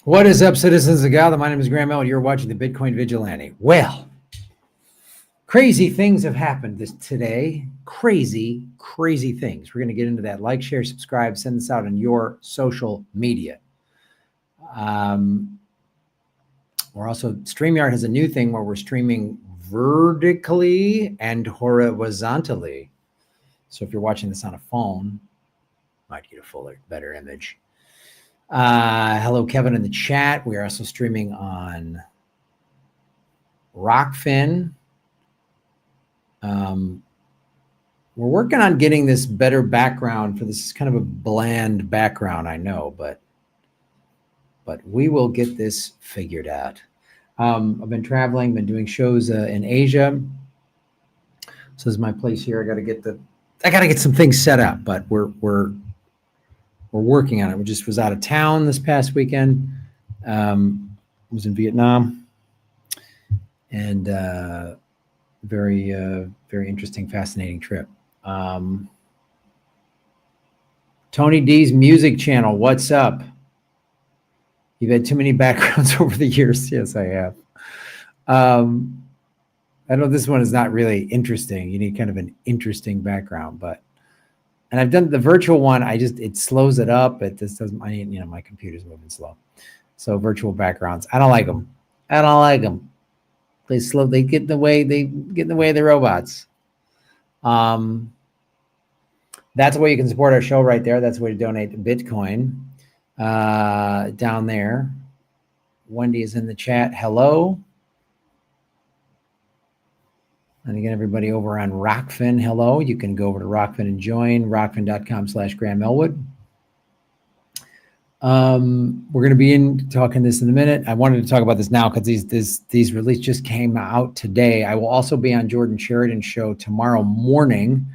What is up, citizens of Gala? My name is Graham Elwood. You're watching the Bitcoin Vigilante. Well, crazy things have happened today. Crazy things. We're going to get into that. Like, share, subscribe, send this out on your social media. We're also, StreamYard has a new thing where we're streaming vertically and horizontally. So if you're watching this on a phone, might get a fuller, better image. Hello, Kevin in the chat. We are also streaming on Rockfin. We're working on getting this better background for this. Is kind of a bland background, I know, but we will get this figured out. I've been traveling, been doing shows in Asia. So this is my place here. I got to get some things set up, but we're working on it. We just was out of town this past weekend. Was in Vietnam, and very interesting, fascinating trip. Tony D's music channel. What's up? You've had too many backgrounds over the years. Yes, I have. I know this one is not really interesting. You need kind of an interesting background, and I've done the virtual one. It slows it up. It just doesn't. My computer's moving slow. So virtual backgrounds, I don't like them. They get in the way. They get in the way of the robots. That's the way you can support our show right there. That's the way to donate Bitcoin. Down there. Wendy is in the chat. Hello. And again, everybody over on Rockfin, hello. You can go over to Rockfin and join, rockfin.com/Graham Elwood. We're going to be talking this in a minute. I wanted to talk about this now because these releases just came out today. I will also be on Jordan Sheridan's show tomorrow morning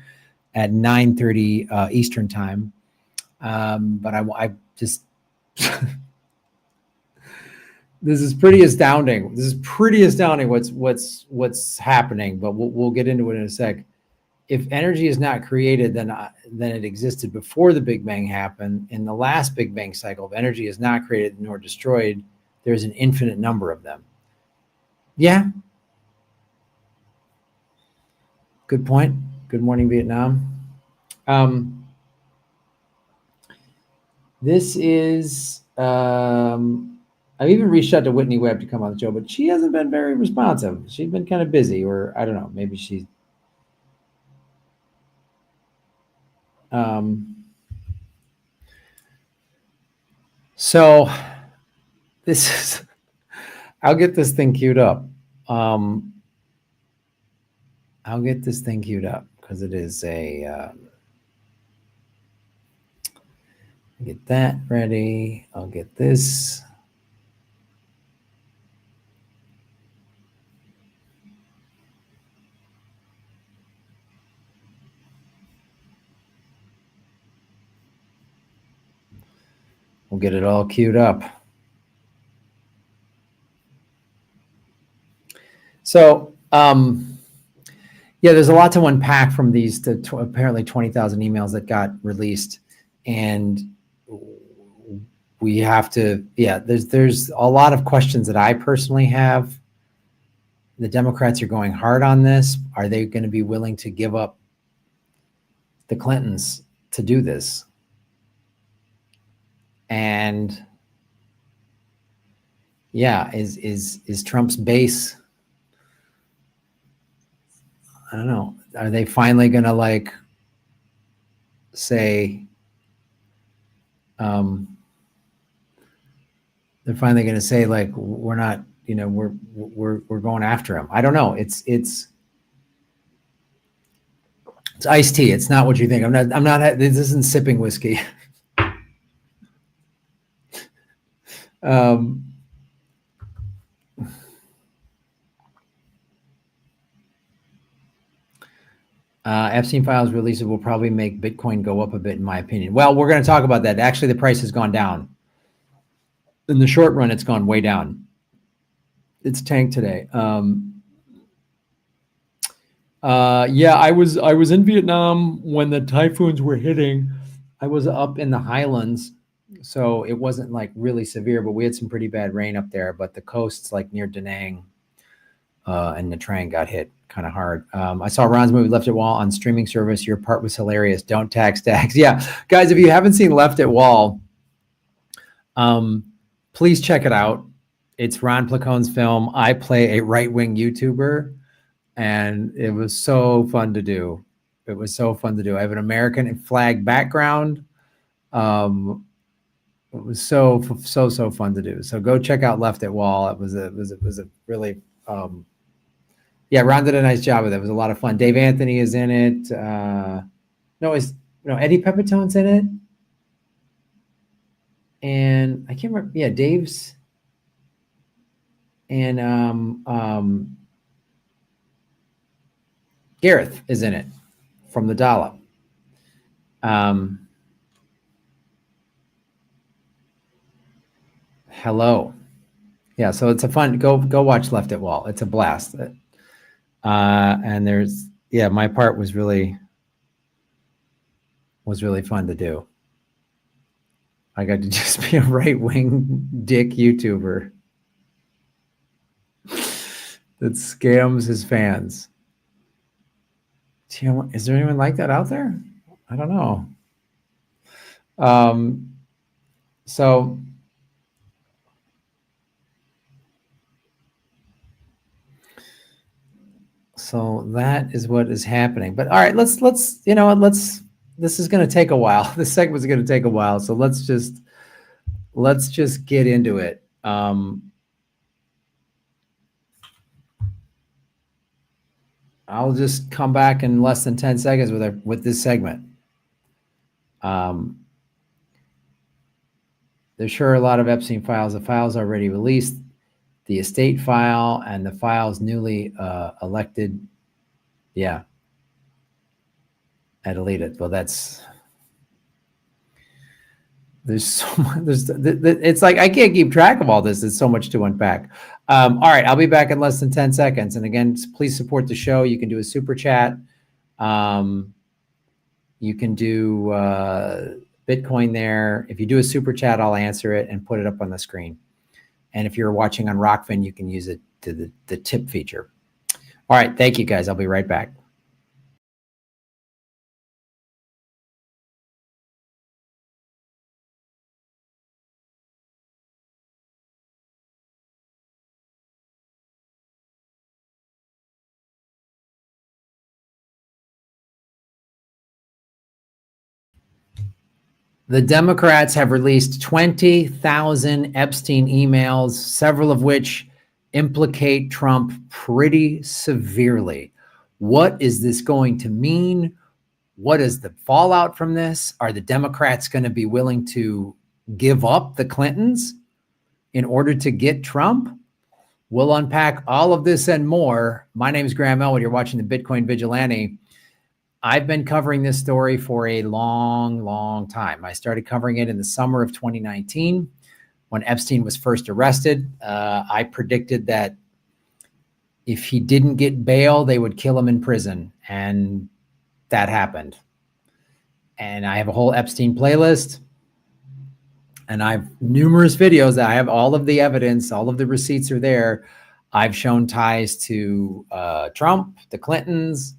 at 9:30 Eastern time. But I just this is pretty astounding. What's happening, but we'll get into it in a sec. If energy is not created, then it existed before the Big Bang happened. In the last Big Bang cycle, if energy is not created nor destroyed, there's an infinite number of them. Yeah. Good point. Good morning, Vietnam. This is, I've even reached out to Whitney Webb to come on the show, but she hasn't been very responsive. She's been kind of busy, or I don't know, maybe she's, so this is, I'll get this thing queued up. Because it is get that ready. I'll get this. We'll get it all queued up. So, yeah, there's a lot to unpack from these apparently 20,000 emails that got released. And we have to, there's a lot of questions that I personally have. The Democrats are going hard on this. Are they going to be willing to give up the Clintons to do this? And yeah, is Trump's base, I don't know, are they finally going to say, they're finally going to say we're not, we're going after him. I don't know. It's iced tea. It's not what you think. I'm not, this isn't sipping whiskey. Epstein files releases will probably make Bitcoin go up a bit, in my opinion. Well, we're going to talk about that. Actually, the price has gone down. In the short run, it's gone way down. It's tanked today. Yeah, I was in Vietnam when the typhoons were hitting. I was up in the highlands So it wasn't like really severe, but we had some pretty bad rain up there. But the coasts like near Da Nang and Nha Trang got hit kind of hard. I saw Ron's movie Left at Wall on streaming service. Your part was hilarious. Don't tax tax. Yeah, guys, if you haven't seen Left at Wall, please check it out. It's Ron Placone's film. I play a right-wing YouTuber, and it was so fun to do. It was so fun to do. I have an American flag background. It was so fun to do. So go check out Left at Wall. It was a really yeah, Ron did a nice job with it. It was a lot of fun. Dave Anthony is in it. Eddie Pepitone's in it. And I can't remember. Yeah, Dave's and Gareth is in it from the Dollop. Hello. Yeah, so it's a fun, go watch Left at Wall. It's a blast. And there's, yeah, my part was really fun to do. I got to just be a right-wing dick YouTuber that scams his fans. Is there anyone like that out there? I don't know. So that is what is happening. But all right, let's this is going to take a while. This segment is going to take a while. So let's just get into it. I'll just come back in less than 10 seconds with this segment. There's sure a lot of Epstein files. The files already released, the estate file and the files newly elected. Yeah. I deleted. Well, there's so much. It's like I can't keep track of all this. There's so much to unpack. All right, I'll be back in less than 10 seconds. And again, please support the show. You can do a super chat. You can do Bitcoin there. If you do a super chat, I'll answer it and put it up on the screen. And if you're watching on Rockfin, you can use it to the tip feature. All right, thank you guys. I'll be right back. The Democrats have released 20,000 Epstein emails, several of which implicate Trump pretty severely. What is this going to mean? What is the fallout from this? Are the Democrats going to be willing to give up the Clintons in order to get Trump? We'll unpack all of this and more. My name is Graham Elwood. You're watching the Bitcoin Vigilante. I've been covering this story for a long time. I started covering it in the summer of 2019 when Epstein was first arrested. I predicted that if he didn't get bail, they would kill him in prison. And that happened. And I have a whole Epstein playlist. And I have numerous videos that I have all of the evidence, all of the receipts are there. I've shown ties to Trump, the Clintons,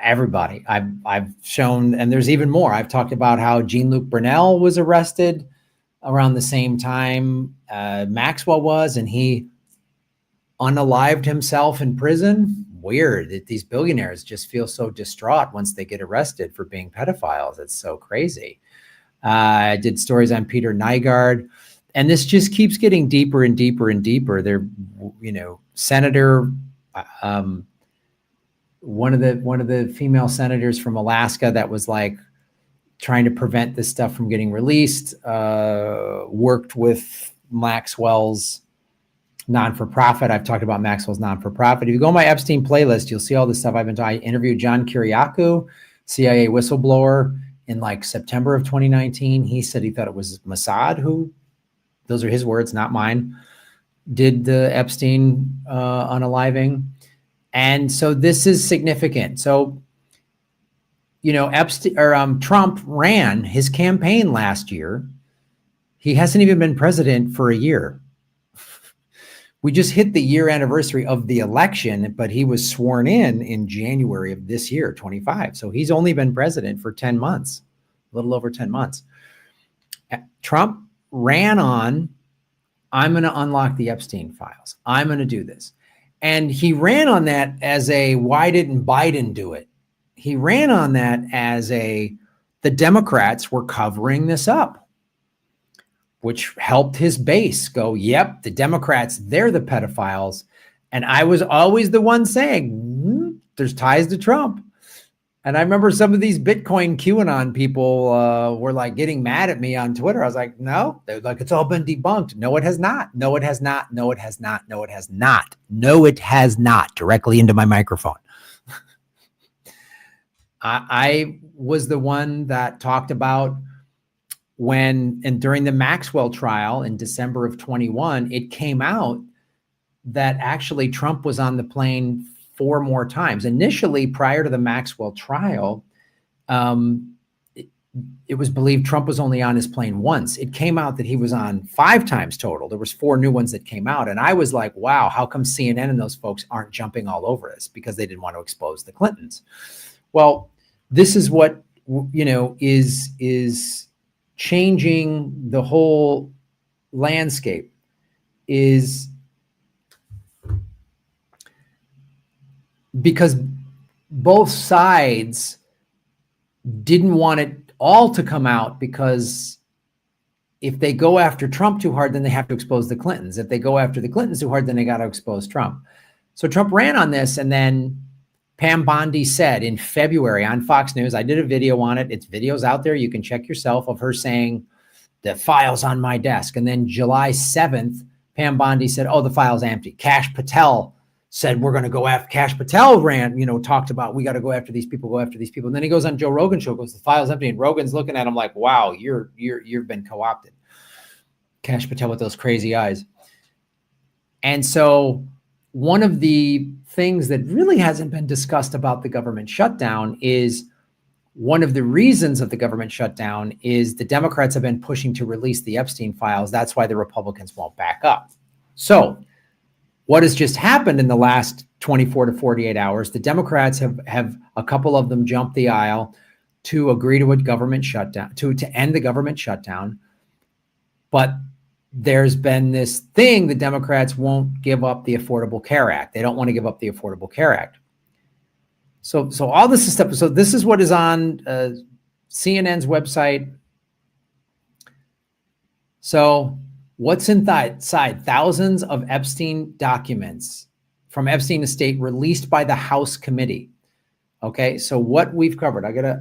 everybody. I've shown, and there's even more. I've talked about how Jean-Luc Brunel was arrested around the same time Maxwell was, and he unalived himself in prison. Weird that these billionaires just feel so distraught once they get arrested for being pedophiles. It's so crazy. I did stories on Peter Nygaard, and this just keeps getting deeper and deeper and deeper. They're, Senator, one of the female senators from Alaska that was like trying to prevent this stuff from getting released, worked with Maxwell's non-for-profit. I've talked about Maxwell's non-for-profit. If you go on my Epstein playlist, you'll see all this stuff I've been talking. I interviewed John Kiriakou, CIA whistleblower, in like September of 2019. He said he thought it was Mossad who, those are his words, not mine, did the Epstein unaliving. And so this is significant. So, Epstein or Trump ran his campaign last year He hasn't even been president for a year. We just hit the year anniversary of the election, but he was sworn in January of this year, 25. So he's only been president for 10 months, a little over 10 months. Trump ran on, I'm going to unlock the Epstein files. I'm going to do this. And he ran on that as a, why didn't Biden do it? He ran on that as a, the Democrats were covering this up, which helped his base go, yep, the Democrats, they're the pedophiles. And I was always the one saying, there's ties to Trump. And I remember some of these Bitcoin QAnon people were like getting mad at me on Twitter. I was like, no, they're like, it's all been debunked. No, it has not. No, it has not. No, it has not. No, it has not. No, it has not. Directly into my microphone. I was the one that talked about when, and during the Maxwell trial in December of 21, it came out that actually Trump was on the plane 4 more times. Initially, prior to the Maxwell trial, it was believed Trump was only on his plane once. It came out that he was on 5 times total. There was 4 new ones that came out. And I was like, wow, how come CNN and those folks aren't jumping all over this? Because they didn't want to expose the Clintons. Well, this is what, you know, is changing the whole landscape, is because both sides didn't want it all to come out, because if they go after Trump too hard, then they have to expose the Clintons. If they go after the Clintons too hard, then they got to expose Trump. So Trump ran on this, and then Pam Bondi said in February on Fox News, I did a video on it. It's videos out there. You can check yourself, of her saying the file's on my desk. And then July 7th, Pam Bondi said, oh, the file's empty. Kash Patel said, we're going to go after, Kash Patel ran, you know, talked about, we got to go after these people, go after these people. And then he goes on Joe Rogan's show, goes, the file's empty. And Rogan's looking at him like, wow, you've been co-opted. Kash Patel with those crazy eyes. And so one of the things that really hasn't been discussed about the government shutdown is, one of the reasons of the government shutdown is the Democrats have been pushing to release the Epstein files. That's why the Republicans won't back up. So what has just happened in the last 24 to 48 hours, the Democrats have a couple of them jumped the aisle to agree to a government shutdown, to end the government shutdown. But there's been this thing, the Democrats won't give up the Affordable Care Act. They don't want to give up the Affordable Care Act. So all this is stuff. So this is what is on CNN's website. So what's inside? Thousands of Epstein documents from Epstein estate released by the House committee. Okay, so what we've covered, I got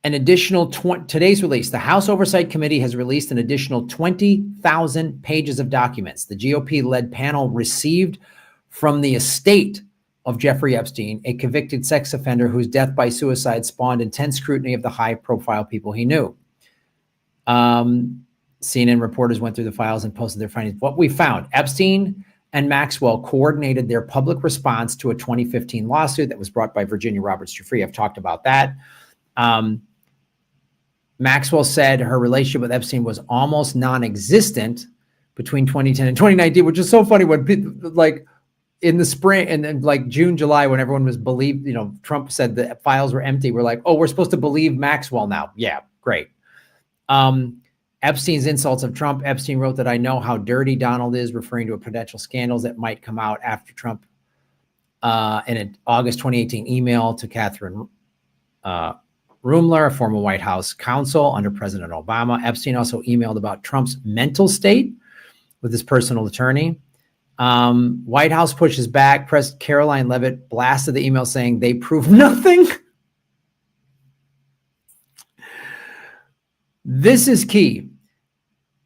an additional today's release. The House Oversight Committee has released an additional 20,000 pages of documents the GOP-led panel received from the estate of Jeffrey Epstein, a convicted sex offender whose death by suicide spawned intense scrutiny of the high-profile people he knew. CNN reporters went through the files and posted their findings. What we found, Epstein and Maxwell coordinated their public response to a 2015 lawsuit that was brought by Virginia Roberts Giuffre. I've talked about that. Maxwell said her relationship with Epstein was almost non-existent between 2010 and 2019, which is so funny when people, like in the spring and then like June, July, when everyone was believed, you know, Trump said the files were empty. We're like, oh, we're supposed to believe Maxwell now. Yeah, great. Epstein's insults of Trump. Epstein wrote that I know how dirty Donald is, referring to potential scandals that might come out after Trump in an August 2018 email to Catherine Rumler, a former White House counsel under President Obama. Epstein also emailed about Trump's mental state with his personal attorney. White House pushes back. President Caroline Leavitt blasted the email saying they prove nothing. This is key.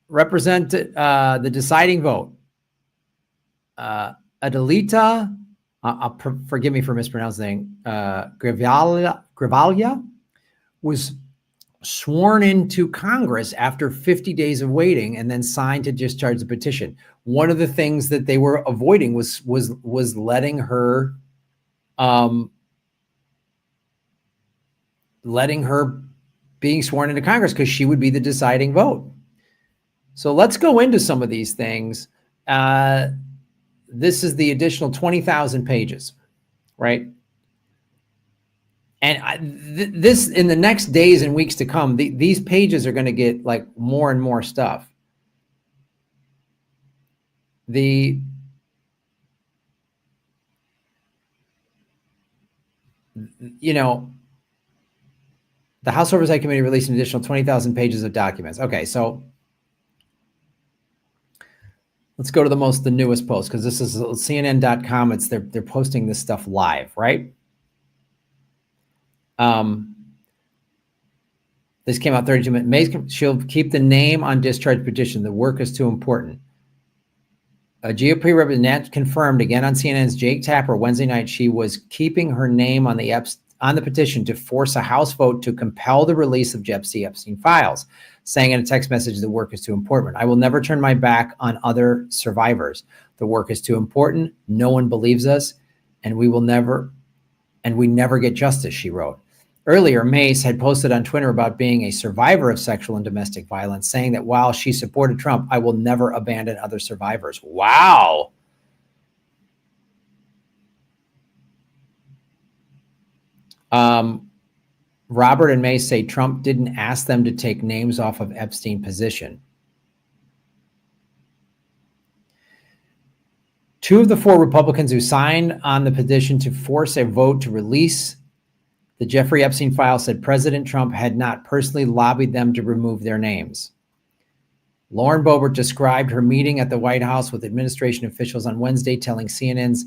The deciding vote. Adelita, forgive me for mispronouncing, Grivalia was sworn into Congress after 50 days of waiting and then signed to discharge the petition. One of the things that they were avoiding was letting her being sworn into Congress because she would be the deciding vote. So let's go into some of these things. This is the additional 20,000 pages, right? And this, in the next days and weeks to come, these pages are going to get like more and more stuff. The House Oversight Committee released an additional 20,000 pages of documents. Okay, so let's go to the newest post, because this is CNN.com. They're posting this stuff live, right? This came out 32 minutes. She'll keep the name on discharge petition. The work is too important. A GOP representative confirmed again on CNN's Jake Tapper Wednesday night she was keeping her name on the petition to force a House vote to compel the release of Epstein files, saying in a text message, the work is too important. I will never turn my back on other survivors. The work is too important. No one believes us, and we never get justice, she wrote. Earlier, Mace had posted on Twitter about being a survivor of sexual and domestic violence, saying that while she supported Trump, I will never abandon other survivors. Wow. Robert and Mace say Trump didn't ask them to take names off of Epstein position. 2 of the 4 Republicans who signed on the petition to force a vote to release the Jeffrey Epstein file said President Trump had not personally lobbied them to remove their names. Lauren Boebert described her meeting at the White House with administration officials on Wednesday, telling CNN's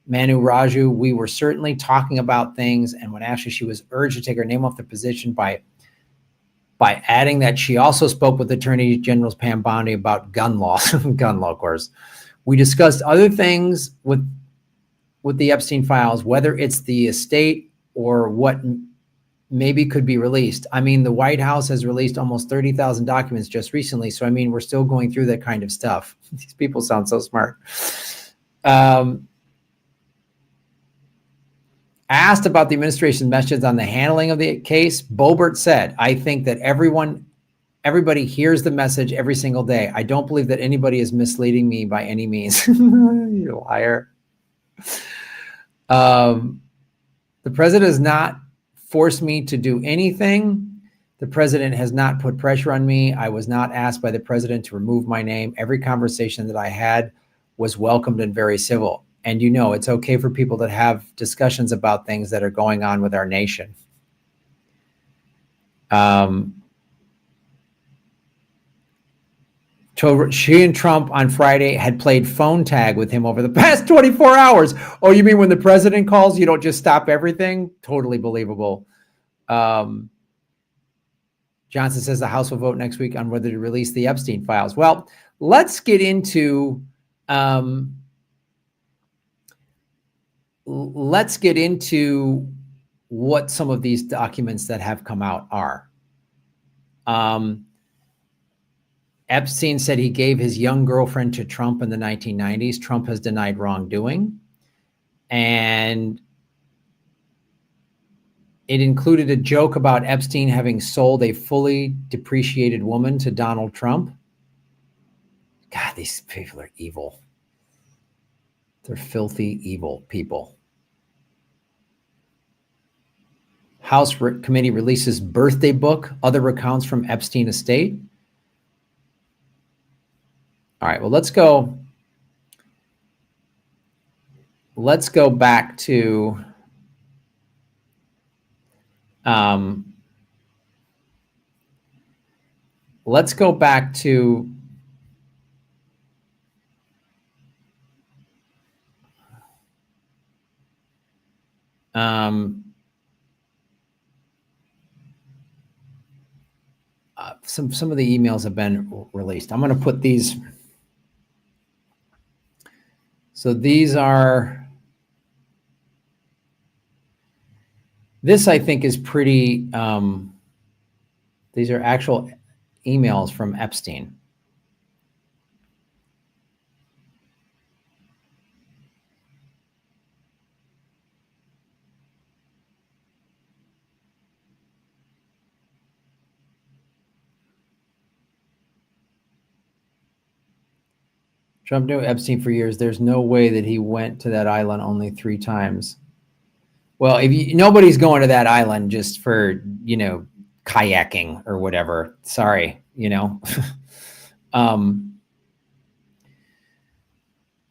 Manu Raju, we were certainly talking about things, and when asked if she was urged to take her name off the position by adding that she also spoke with Attorney General Pam Bondi about gun law, of course. We discussed other things with the Epstein files, whether it's the estate or what maybe could be released. I mean, the White House has released almost 30,000 documents just recently. So, I mean, we're still going through that kind of stuff. These people sound so smart. Asked about the administration's message on the handling of the case, Boebert said, I think that everybody hears the message every single day. I don't believe that anybody is misleading me by any means. You liar. The president has not forced me to do anything. The president has not put pressure on me. I was not asked by the president to remove my name. Every conversation that I had was welcomed and very civil. And it's okay for people to have discussions about things that are going on with our nation. She and Trump on Friday had played phone tag with him over the past 24 hours. Oh, you mean when the president calls, you don't just stop everything? Totally believable. Johnson says the House will vote next week on whether to release the Epstein files. Well, let's get into what some of these documents that have come out are. Epstein said he gave his young girlfriend to Trump in the 1990s. Trump has denied wrongdoing. And it included a joke about Epstein having sold a fully depreciated woman to Donald Trump. God, these people are evil. They're filthy, evil people. House committee releases birthday book, other accounts from Epstein estate. All right, well, let's go back to some of the emails have been released. I'm going to put these. So these are. This, I think, is pretty. These are actual emails from Epstein. Trump knew Epstein for years. There's no way that he went to that island only 3 times. Well, nobody's going to that island just for, kayaking or whatever. Sorry, All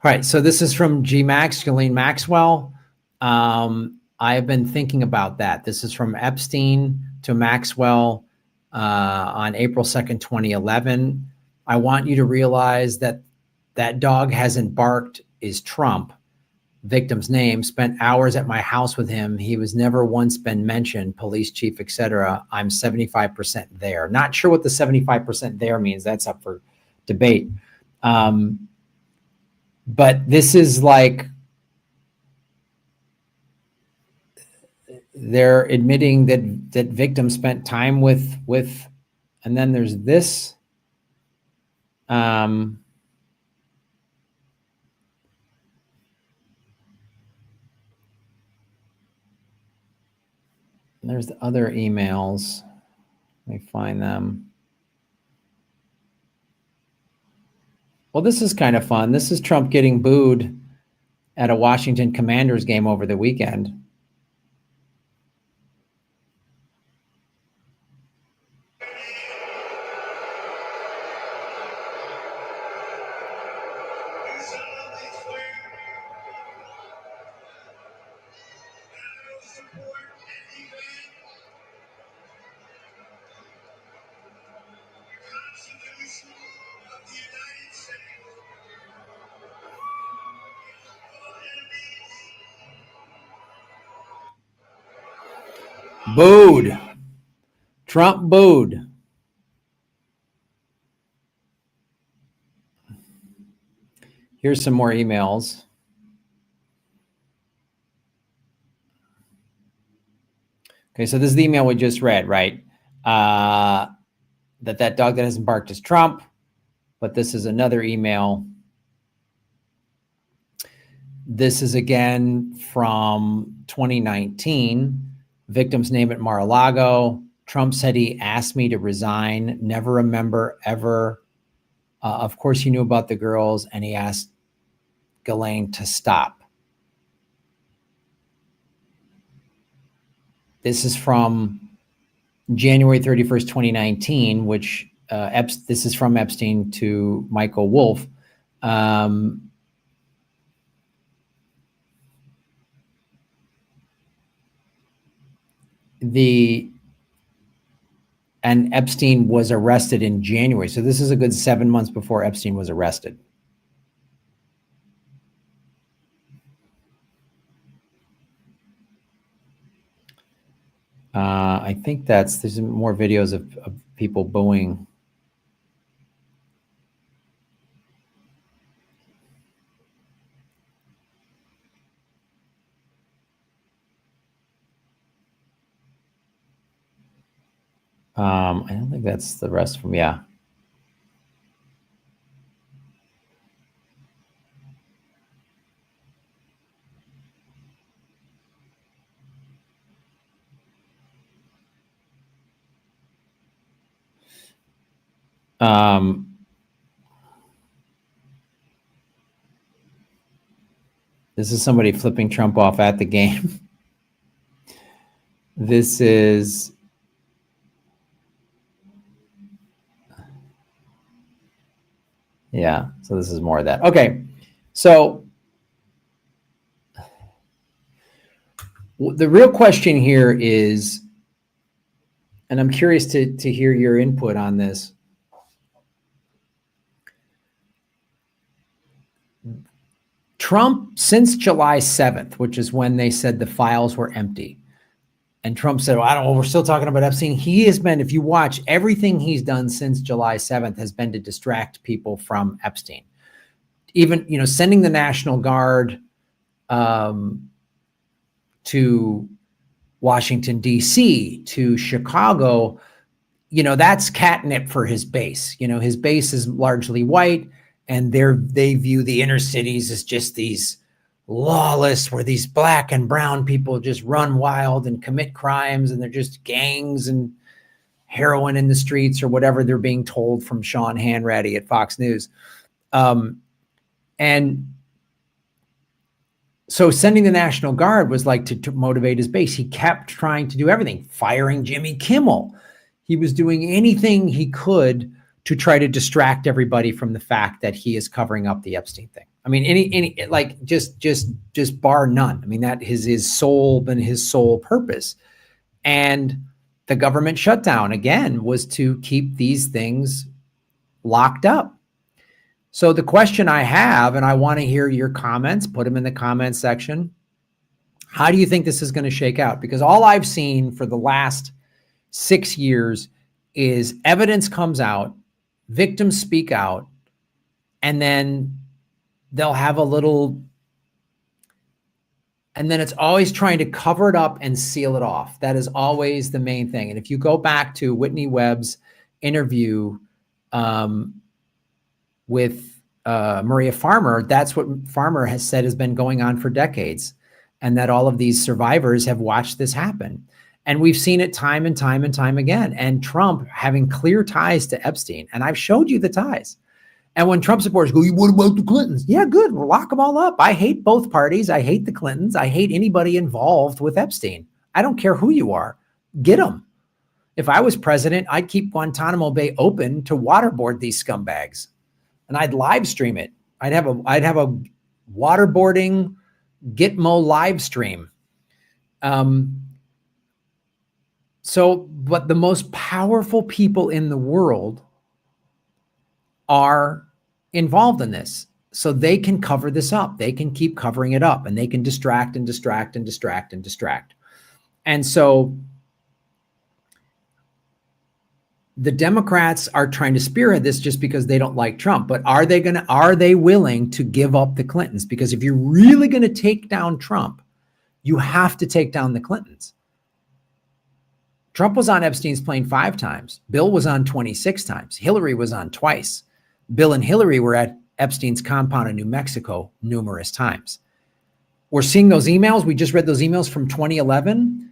right, so this is from Ghislaine Maxwell. I've been thinking about that. This is from Epstein to Maxwell on April 2nd, 2011. I want you to realize that that dog hasn't barked is Trump. Victim's name, spent hours at my house with him. He was never once been mentioned, police chief, etc. I'm 75% there. Not sure what the 75% there means. That's up for debate. But this is like, they're admitting that victim spent time with, and then there's this. There's the other emails. Let me find them. Well, this is kind of fun. This is Trump getting booed at a Washington Commanders game over the weekend. Booed. Trump booed. Here's some more emails. Okay, so this is the email we just read, right? That dog that hasn't barked is Trump, but this is another email. This is again from 2019. Victim's name at Mar-a-Lago. Trump said he asked me to resign. Never remember ever. Of course, he knew about the girls, and he asked Ghislaine to stop. This is from January 31st, 2019, which this is from Epstein to Michael Wolff. And Epstein was arrested in January. So this is a good 7 months before Epstein was arrested. I think there's more videos of people booing. I don't think that's the rest from, yeah. This is somebody flipping Trump off at the game. This is, yeah, so this is more of that. Okay, so the real question here is, and I'm curious to hear your input on this. Trump, since July 7th, which is when they said the files were empty, and Trump said, well, I don't know, we're still talking about Epstein. He has been, if you watch, everything he's done since July 7th has been to distract people from Epstein. Even, sending the National Guard to Washington, D.C., to Chicago, that's catnip for his base. His base is largely white, and they view the inner cities as just these lawless, where these black and brown people just run wild and commit crimes, and they're just gangs and heroin in the streets or whatever they're being told from Sean Hanratty at Fox News. And so sending the National Guard was like to motivate his base. He kept trying to do everything, firing Jimmy Kimmel. He was doing anything he could to try to distract everybody from the fact that he is covering up the Epstein thing. I mean, any like just bar none. I mean, that is his sole purpose. And the government shutdown again was to keep these things locked up. So the question I have, and I want to hear your comments, put them in the comments section. How do you think this is going to shake out? Because all I've seen for the last 6 years is evidence comes out, victims speak out, and then they'll have a little, and then it's always trying to cover it up and seal it off. That is always the main thing. And if you go back to Whitney Webb's interview with Maria Farmer, that's what Farmer has said has been going on for decades, and that all of these survivors have watched this happen. And we've seen it time and time and time again. And Trump having clear ties to Epstein, and I've showed you the ties. And when Trump supporters go, what about the Clintons? Yeah, good. We'll lock them all up. I hate both parties. I hate the Clintons. I hate anybody involved with Epstein. I don't care who you are. Get them. If I was president, I'd keep Guantanamo Bay open to waterboard these scumbags. And I'd live stream it. I'd have a waterboarding Gitmo live stream. But the most powerful people in the world are involved in this. So they can cover this up. They can keep covering it up, and they can distract and distract and distract and distract. And so the Democrats are trying to spearhead this just because they don't like Trump. But are they willing to give up the Clintons? Because if you're really going to take down Trump, you have to take down the Clintons. Trump was on Epstein's plane 5 times. Bill was on 26 times. Hillary was on twice. Bill and Hillary were at Epstein's compound in New Mexico numerous times. We're seeing those emails. We just read those emails from 2011.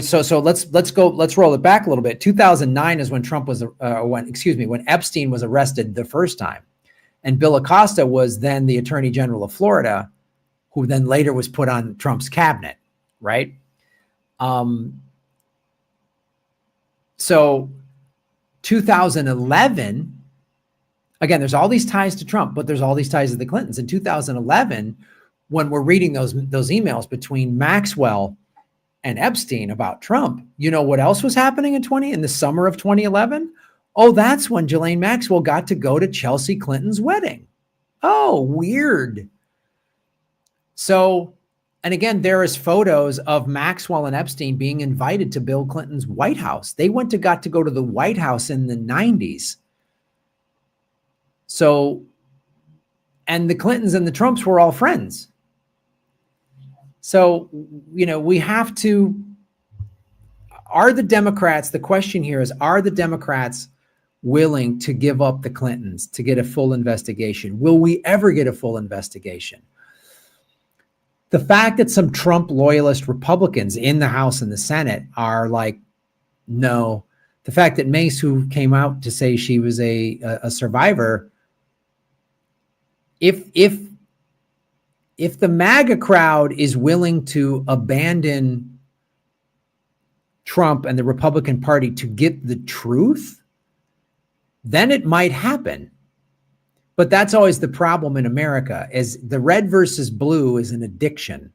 So let's roll it back a little bit. 2009 is when when Epstein was arrested the first time, and Bill Acosta was then the Attorney General of Florida, who then later was put on Trump's cabinet, right? So 2011, again, there's all these ties to Trump, but there's all these ties to the Clintons. In 2011, when we're reading those emails between Maxwell and Epstein about Trump, you know what else was happening in the summer of 2011? Oh, that's when Ghislaine Maxwell got to go to Chelsea Clinton's wedding. Oh, weird. So, and again, there is photos of Maxwell and Epstein being invited to Bill Clinton's White House. They got to go to the White House in the 90s. So, and the Clintons and the Trumps were all friends. So, we have to, the question here is, are the Democrats willing to give up the Clintons to get a full investigation? Will we ever get a full investigation? The fact that some Trump loyalist Republicans in the House and the Senate are like, no. The fact that Mace, who came out to say she was a survivor, if the MAGA crowd is willing to abandon Trump and the Republican Party to get the truth, then it might happen. But that's always the problem in America, is the red versus blue is an addiction.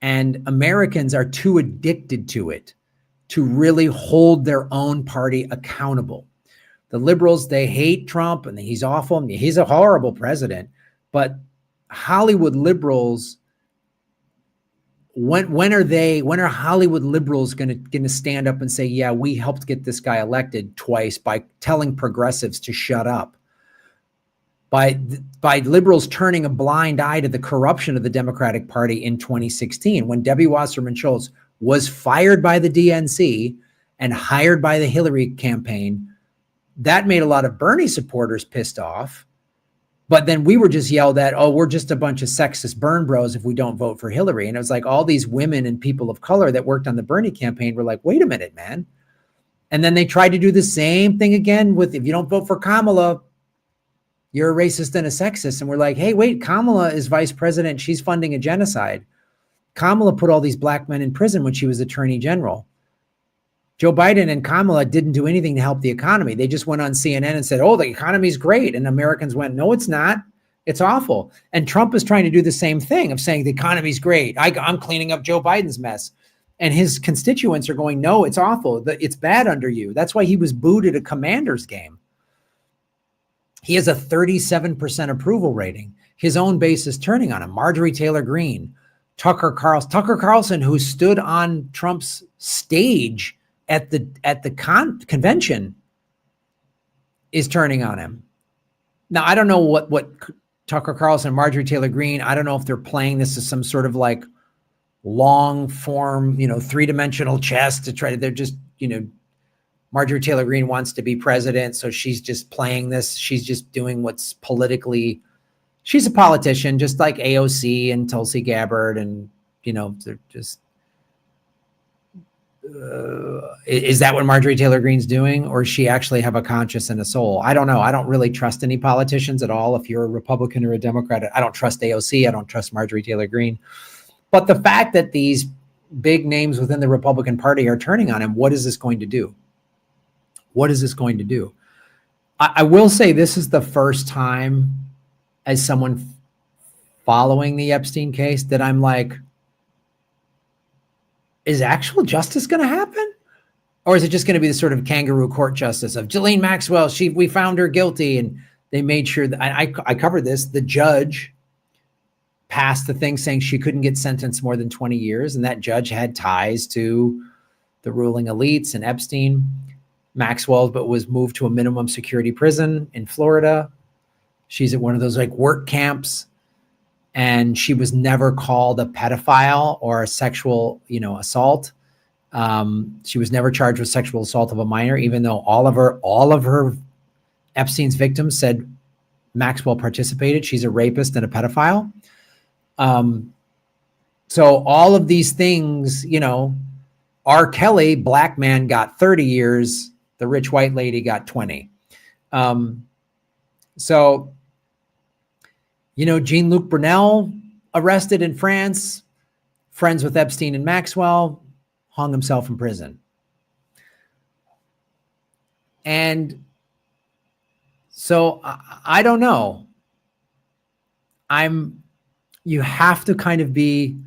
And Americans are too addicted to it to really hold their own party accountable. The liberals, they hate Trump and he's awful. And he's a horrible president. But Hollywood liberals, when are Hollywood liberals going to stand up and say, yeah, we helped get this guy elected twice by telling progressives to shut up? By liberals turning a blind eye to the corruption of the Democratic Party in 2016, when Debbie Wasserman Schultz was fired by the DNC and hired by the Hillary campaign, that made a lot of Bernie supporters pissed off. But then we were just yelled at, oh, we're just a bunch of sexist burn bros if we don't vote for Hillary. And it was like all these women and people of color that worked on the Bernie campaign were like, wait a minute, man. And then they tried to do the same thing again with, if you don't vote for Kamala, You're a racist and a sexist. And we're like, hey, wait, Kamala is vice president. She's funding a genocide. Kamala put all these black men in prison when she was attorney general. Joe Biden and Kamala didn't do anything to help the economy. They just went on CNN and said, oh, the economy's great. And Americans went, no, it's not. It's awful. And Trump is trying to do the same thing of saying the economy's great. I'm cleaning up Joe Biden's mess. And his constituents are going, no, it's awful. It's bad under you. That's why he was booed at a Commanders game. He has a 37% approval rating. His own base is turning on him. Marjorie Taylor Greene, Tucker Carlson, who stood on Trump's stage at the convention, is turning on him. Now, I don't know what Tucker Carlson and Marjorie Taylor Greene, I don't know if they're playing this as some sort of like long form, three-dimensional chess to try to, they're just, Marjorie Taylor Greene wants to be president, so she's just playing this. She's just doing what's politically, she's a politician, just like AOC and Tulsi Gabbard, and, they're just, is that what Marjorie Taylor Greene's doing? Or does she actually have a conscience and a soul? I don't know. I don't really trust any politicians at all. If you're a Republican or a Democrat, I don't trust AOC. I don't trust Marjorie Taylor Greene. But the fact that these big names within the Republican Party are turning on him, what is this going to do? What is this going to do? I will say this is the first time as someone following the Epstein case that I'm like, is actual justice going to happen? Or is it just going to be the sort of kangaroo court justice of Ghislaine Maxwell? We found her guilty, and they made sure that I covered this. The judge passed the thing saying she couldn't get sentenced more than 20 years. And that judge had ties to the ruling elites and Epstein. Maxwell, but was moved to a minimum security prison in Florida. She's at one of those like work camps, and she was never called a pedophile or a sexual, assault. She was never charged with sexual assault of a minor, even though all of her Epstein's victims said Maxwell participated. She's a rapist and a pedophile. So all of these things, R. Kelly, black man, got 30 years. The rich white lady got 20. So, Jean-Luc Brunel, arrested in France, friends with Epstein and Maxwell, hung himself in prison. And so I don't know. You have to kind of be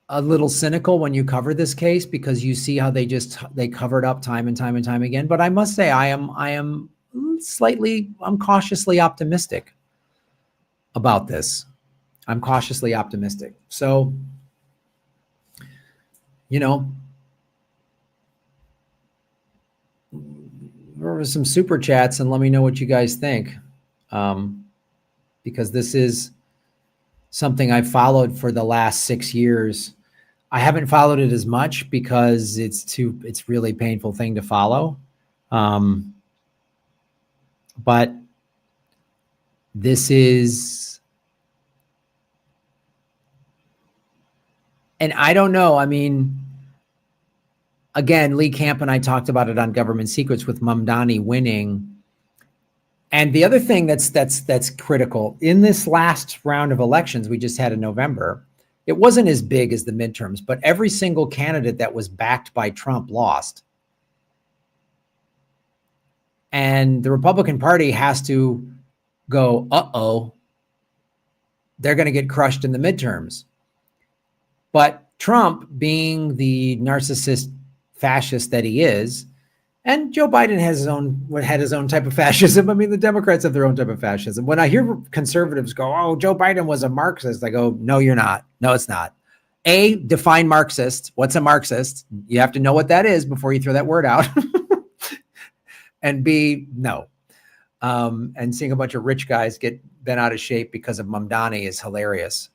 a little cynical when you cover this case, because you see how they covered up time and time and time again. But I must say, I'm cautiously optimistic about this. I'm cautiously optimistic. So, there were some super chats, and let me know what you guys think. Because this is something I've followed for the last 6 years. I haven't followed it as much because it's really painful thing to follow. But this is, and I don't know. I mean, again, Lee Camp and I talked about it on Government Secrets with Mamdani winning. And the other thing that's critical in this last round of elections we just had in November, it wasn't as big as the midterms, but every single candidate that was backed by Trump lost. And the Republican Party has to go, they're going to get crushed in the midterms. But Trump, being the narcissist fascist that he is, and Joe Biden had his own type of fascism. I mean, the Democrats have their own type of fascism. When I hear conservatives go, oh, Joe Biden was a Marxist, I go, no, you're not. No, it's not. A, define Marxist. What's a Marxist? You have to know what that is before you throw that word out. And B, no. And seeing a bunch of rich guys get bent out of shape because of Mamdani is hilarious.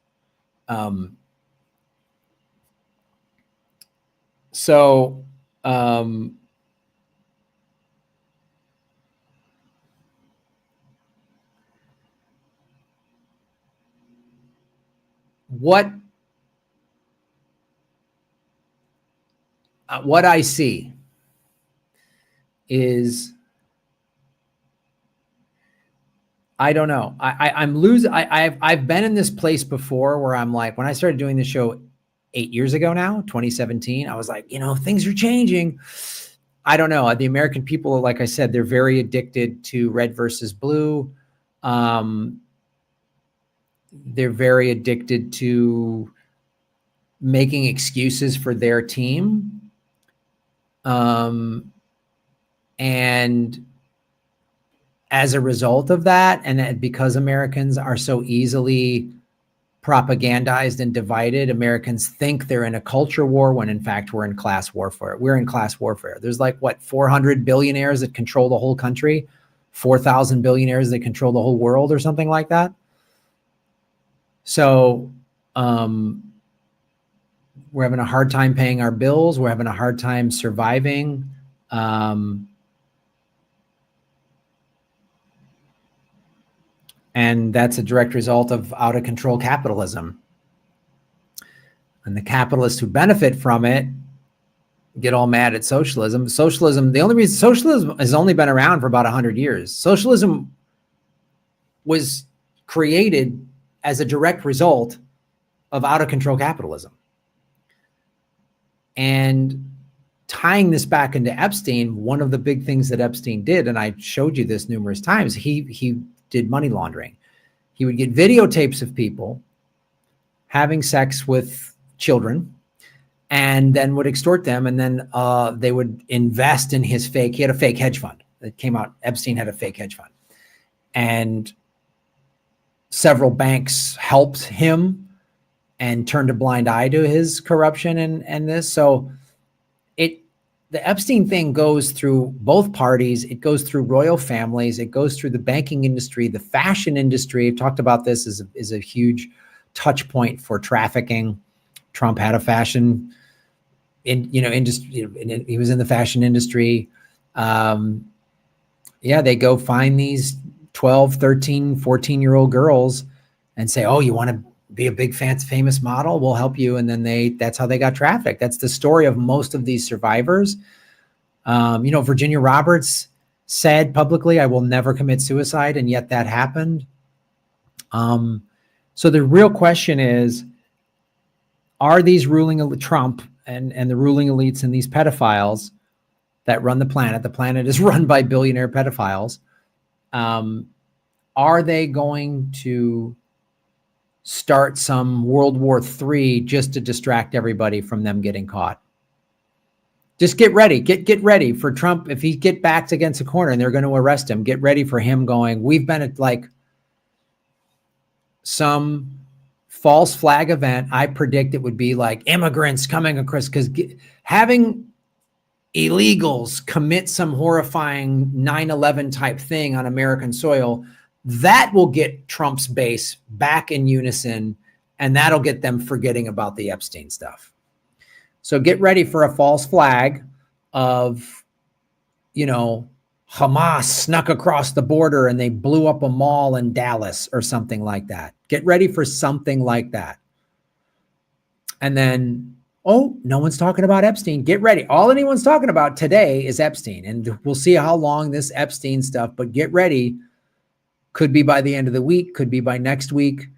What I see is I don't know. I'm losing. I've been in this place before where I'm like, when I started doing the show 8 years ago now, 2017, I was like, things are changing. I don't know. The American people, like I said, they're very addicted to red versus blue. They're very addicted to making excuses for their team. And as a result of that, and because Americans are so easily propagandized and divided, Americans think they're in a culture war when in fact we're in class warfare. We're in class warfare. There's 400 billionaires that control the whole country, 4,000 billionaires that control the whole world or something like that. So we're having a hard time paying our bills. We're having a hard time surviving. And that's a direct result of out of control capitalism. And the capitalists who benefit from it get all mad at socialism. The only reason socialism has only been around for about 100 years. Socialism was created as a direct result of out of control capitalism. And tying this back into Epstein, one of the big things that Epstein did, and I showed you this numerous times, he did money laundering. He would get videotapes of people having sex with children and then would extort them. And then they would invest in he had a fake hedge fund that came out. Epstein had a fake hedge fund, and several banks helped him and turned a blind eye to his corruption and this. So the Epstein thing goes through both parties. It goes through royal families. It goes through the banking industry, the fashion industry. I've talked about this is a huge touch point for trafficking. Trump had a fashion industry. He was in the fashion industry. They go find these 12, 13, 14-year-old girls and say, oh, you want to be a big famous model? We'll help you. And then that's how they got trafficked. That's the story of most of these survivors. Virginia Roberts said publicly, I will never commit suicide. And yet that happened. So the real question is, are these Trump and the ruling elites and these pedophiles that run the planet is run by billionaire pedophiles, are they going to start some World War III just to distract everybody from them getting caught? Just get ready. Get ready for Trump. If he get backed against a corner and they're going to arrest him, get ready for him going, we've been at some false flag event. I predict it would be like immigrants coming across, because having illegals commit some horrifying 9/11 type thing on American soil, that will get Trump's base back in unison, and that'll get them forgetting about the Epstein stuff. So get ready for a false flag of, Hamas snuck across the border and they blew up a mall in Dallas or something like that. Get ready for something like that. And then, oh, no one's talking about Epstein. Get ready. All anyone's talking about today is Epstein. And we'll see how long this Epstein stuff, but get ready. Could be by the end of the week, could be by next week.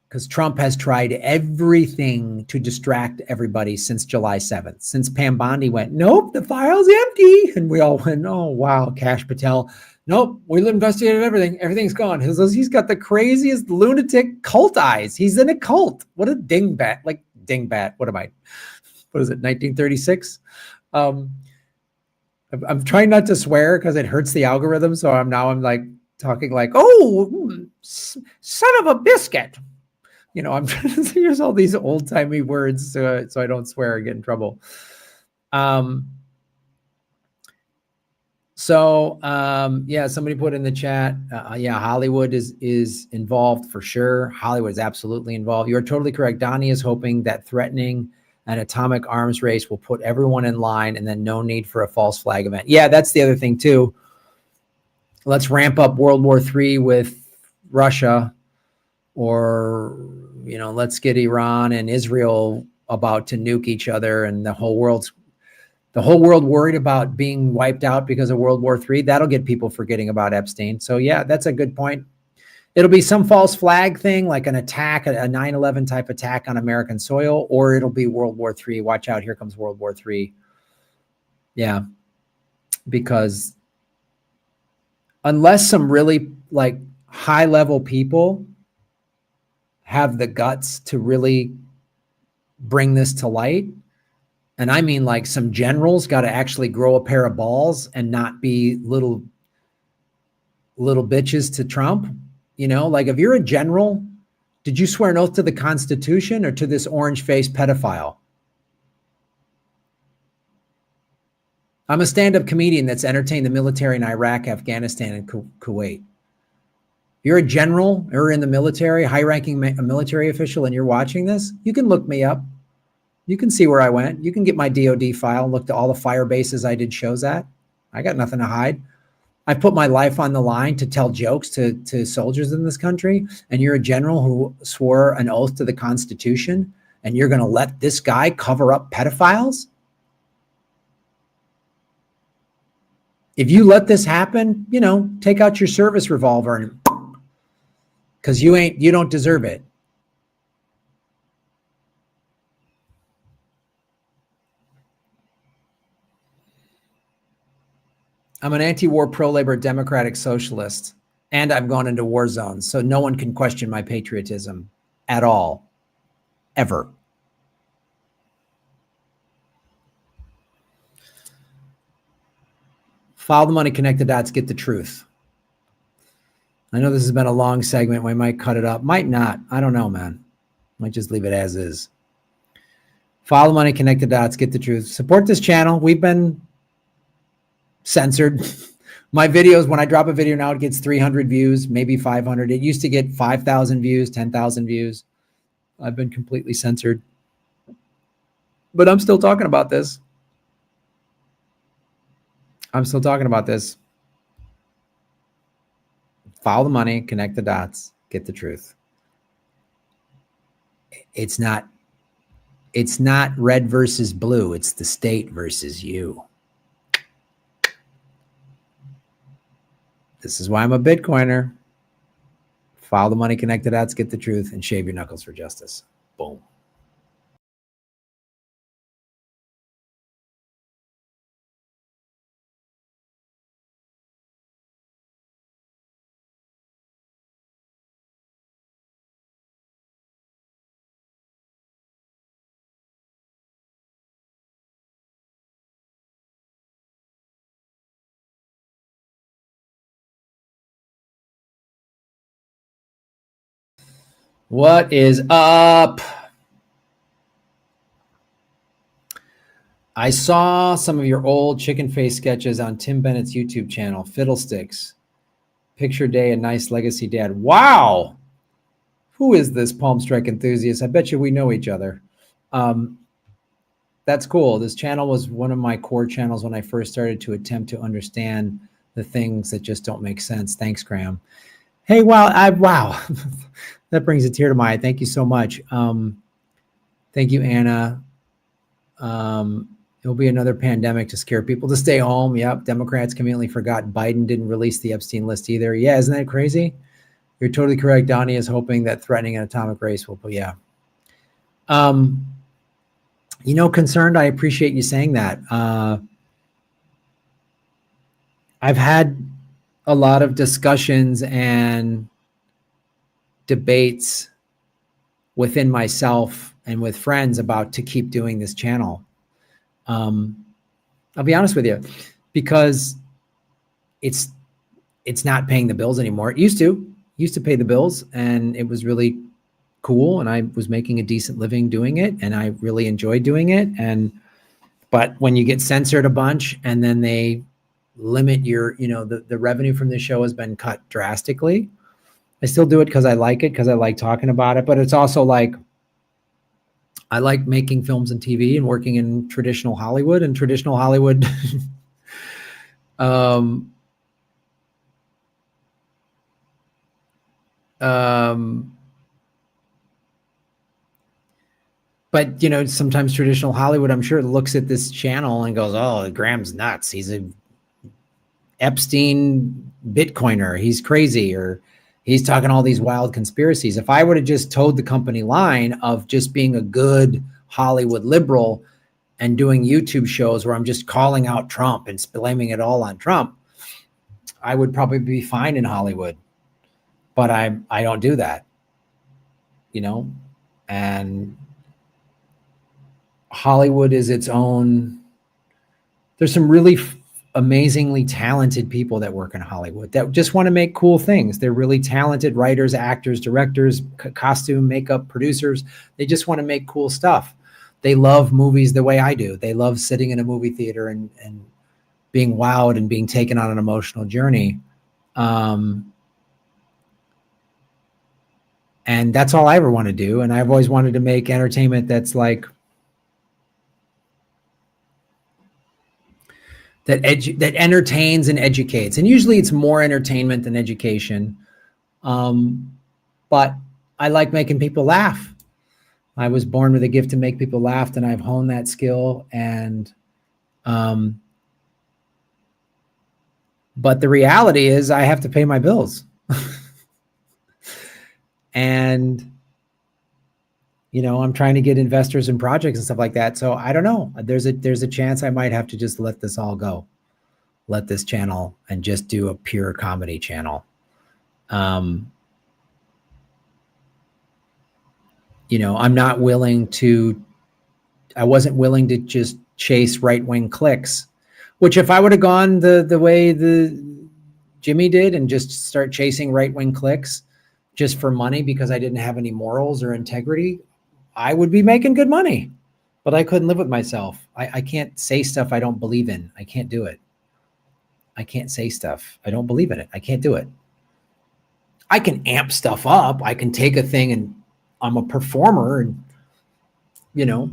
Because Trump has tried everything to distract everybody since July 7th. Since Pam Bondi went, nope, the file's empty. And we all went, oh, wow, Kash Patel. Nope, we investigated everything. Everything's gone. He's got the craziest lunatic cult eyes. He's in a cult. What a dingbat. What am I? What is it, 1936? I'm trying not to swear because it hurts the algorithm. So I'm talking like, oh, son of a biscuit. I'm trying to use all these old timey words so I don't swear or get in trouble. Somebody put in the chat. Hollywood is involved for sure. Hollywood is absolutely involved. You are totally correct. Donnie is hoping that threatening an atomic arms race will put everyone in line and then no need for a false flag event. Yeah, that's the other thing too. Let's ramp up World War III with Russia, or, let's get Iran and Israel about to nuke each other and the whole The whole world worried about being wiped out because of World War III. That'll get people forgetting about Epstein. So yeah, that's a good point. It'll be some false flag thing, like an attack, a 9/11 type attack on American soil, or it'll be World War III. Watch out, here comes World War III. Yeah, because unless some really like high level people have the guts to really bring this to light, and I mean like some generals got to actually grow a pair of balls and not be little bitches to Trump. You know, like if you're a general, did you swear an oath to the Constitution or to this orange-faced pedophile? I'm a stand-up comedian that's entertained the military in Iraq, Afghanistan, and Kuwait. You're a general or in the military, high-ranking military official, and you're watching this, you can look me up. You can see where I went. You can get my DOD file and look to all the fire bases I did shows at. I got nothing to hide. I put my life on the line to tell jokes to soldiers in this country, and you're a general who swore an oath to the Constitution, and you're going to let this guy cover up pedophiles? If you let this happen, you know, take out your service revolver and because you don't deserve it. I'm an anti-war, pro-labor, democratic socialist, and I've gone into war zones, so no one can question my patriotism at all, ever. Follow the money, connect the dots, get the truth. I know this has been a long segment. We might cut it up. Might not. I don't know, man. Might just leave it as is. Follow the money, connect the dots, get the truth. Support this channel. We've been censored. My videos, when I drop a video now, it gets 300 views, maybe 500. It used to get 5,000 views, 10,000 views. I've been completely censored. But I'm still talking about this. I'm still talking about this. Follow the money, connect the dots, get the truth. It's not red versus blue. It's the state versus you. This is why I'm a Bitcoiner. Follow the money, connect the dots, get the truth, and shave your knuckles for justice. Boom. What is up? I saw some of your old chicken face sketches on Tim Bennett's YouTube channel, Fiddlesticks. Picture day and nice legacy dad. Wow. Who is this Palm Strike enthusiast? I bet you we know each other. That's cool. This channel was one of my core channels when I first started to attempt to understand the things that just don't make sense. Thanks, Graham. Hey, wow. That brings a tear to my eye. Thank you so much. Thank you, Anna. It'll be another pandemic to scare people to stay home. Yep. Democrats conveniently forgot Biden didn't release the Epstein list either. Yeah. Isn't that crazy? You're totally correct. Donnie is hoping that threatening an atomic race will, yeah. You know, concerned, I appreciate you saying that. I've had a lot of discussions and debates within myself and with friends about to keep doing this channel. I'll be honest with you, because it's not paying the bills anymore. It used to pay the bills, and it was really cool, and I was making a decent living doing it, and I really enjoyed doing it. But when you get censored a bunch and then they limit your, you know, the revenue from the show has been cut drastically. I still do it because I like it, because I like talking about it, but it's also like, I like making films and TV and working in traditional Hollywood, and traditional Hollywood But, you know, sometimes traditional Hollywood, I'm sure, looks at this channel and goes, oh, Graham's nuts. He's a Epstein Bitcoiner. He's crazy, or he's talking all these wild conspiracies. If I would have just towed the company line of just being a good Hollywood liberal and doing YouTube shows where I'm just calling out Trump and blaming it all on Trump, I would probably be fine in Hollywood. But I don't do that, you know, and Hollywood is its own. There's some really amazingly talented people that work in Hollywood that just want to make cool things. They're really talented writers, actors, directors, costume, makeup, producers. They just want to make cool stuff. They love movies the way I do. They love sitting in a movie theater and being wowed and being taken on an emotional journey. And that's all I ever want to do. And I've always wanted to make entertainment that's like, that entertains and educates. And usually it's more entertainment than education. But I like making people laugh. I was born with a gift to make people laugh, and I've honed that skill. And, but the reality is I have to pay my bills. And, you know, I'm trying to get investors and projects and stuff like that. So I don't know. There's a chance I might have to just let this all go, let this channel and just do a pure comedy channel. You know, I wasn't willing to just chase right-wing clicks, which if I would have gone the way Jimmy did and just start chasing right-wing clicks just for money because I didn't have any morals or integrity, I would be making good money, but I couldn't live with myself. I can't say stuff I don't believe in. I can't do it. I can't say stuff. I don't believe in it. I can't do it. I can amp stuff up. I can take a thing and I'm a performer and, you know,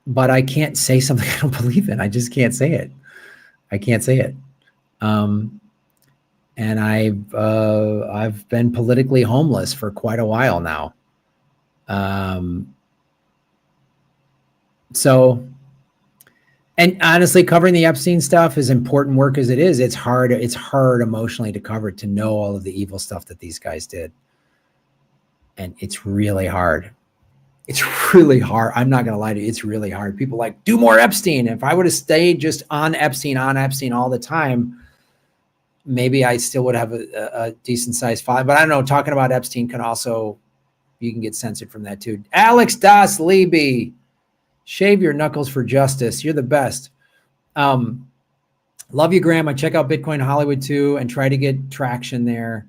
but I can't say something I don't believe in. I just can't say it. I can't say it. And I've been politically homeless for quite a while now. So, and honestly, covering the Epstein stuff is important work as it is. It's hard emotionally to cover, to know all of the evil stuff that these guys did. And it's really hard. It's really hard. I'm not going to lie to you. It's really hard. People like, do more Epstein. If I would have stayed just on Epstein all the time, maybe I still would have a decent sized file. But I don't know, talking about Epstein can also, you can get censored from that too. Alex Das Leby, shave your knuckles for justice. You're the best. Love you, Graham. I check out Bitcoin Hollywood too and try to get traction there.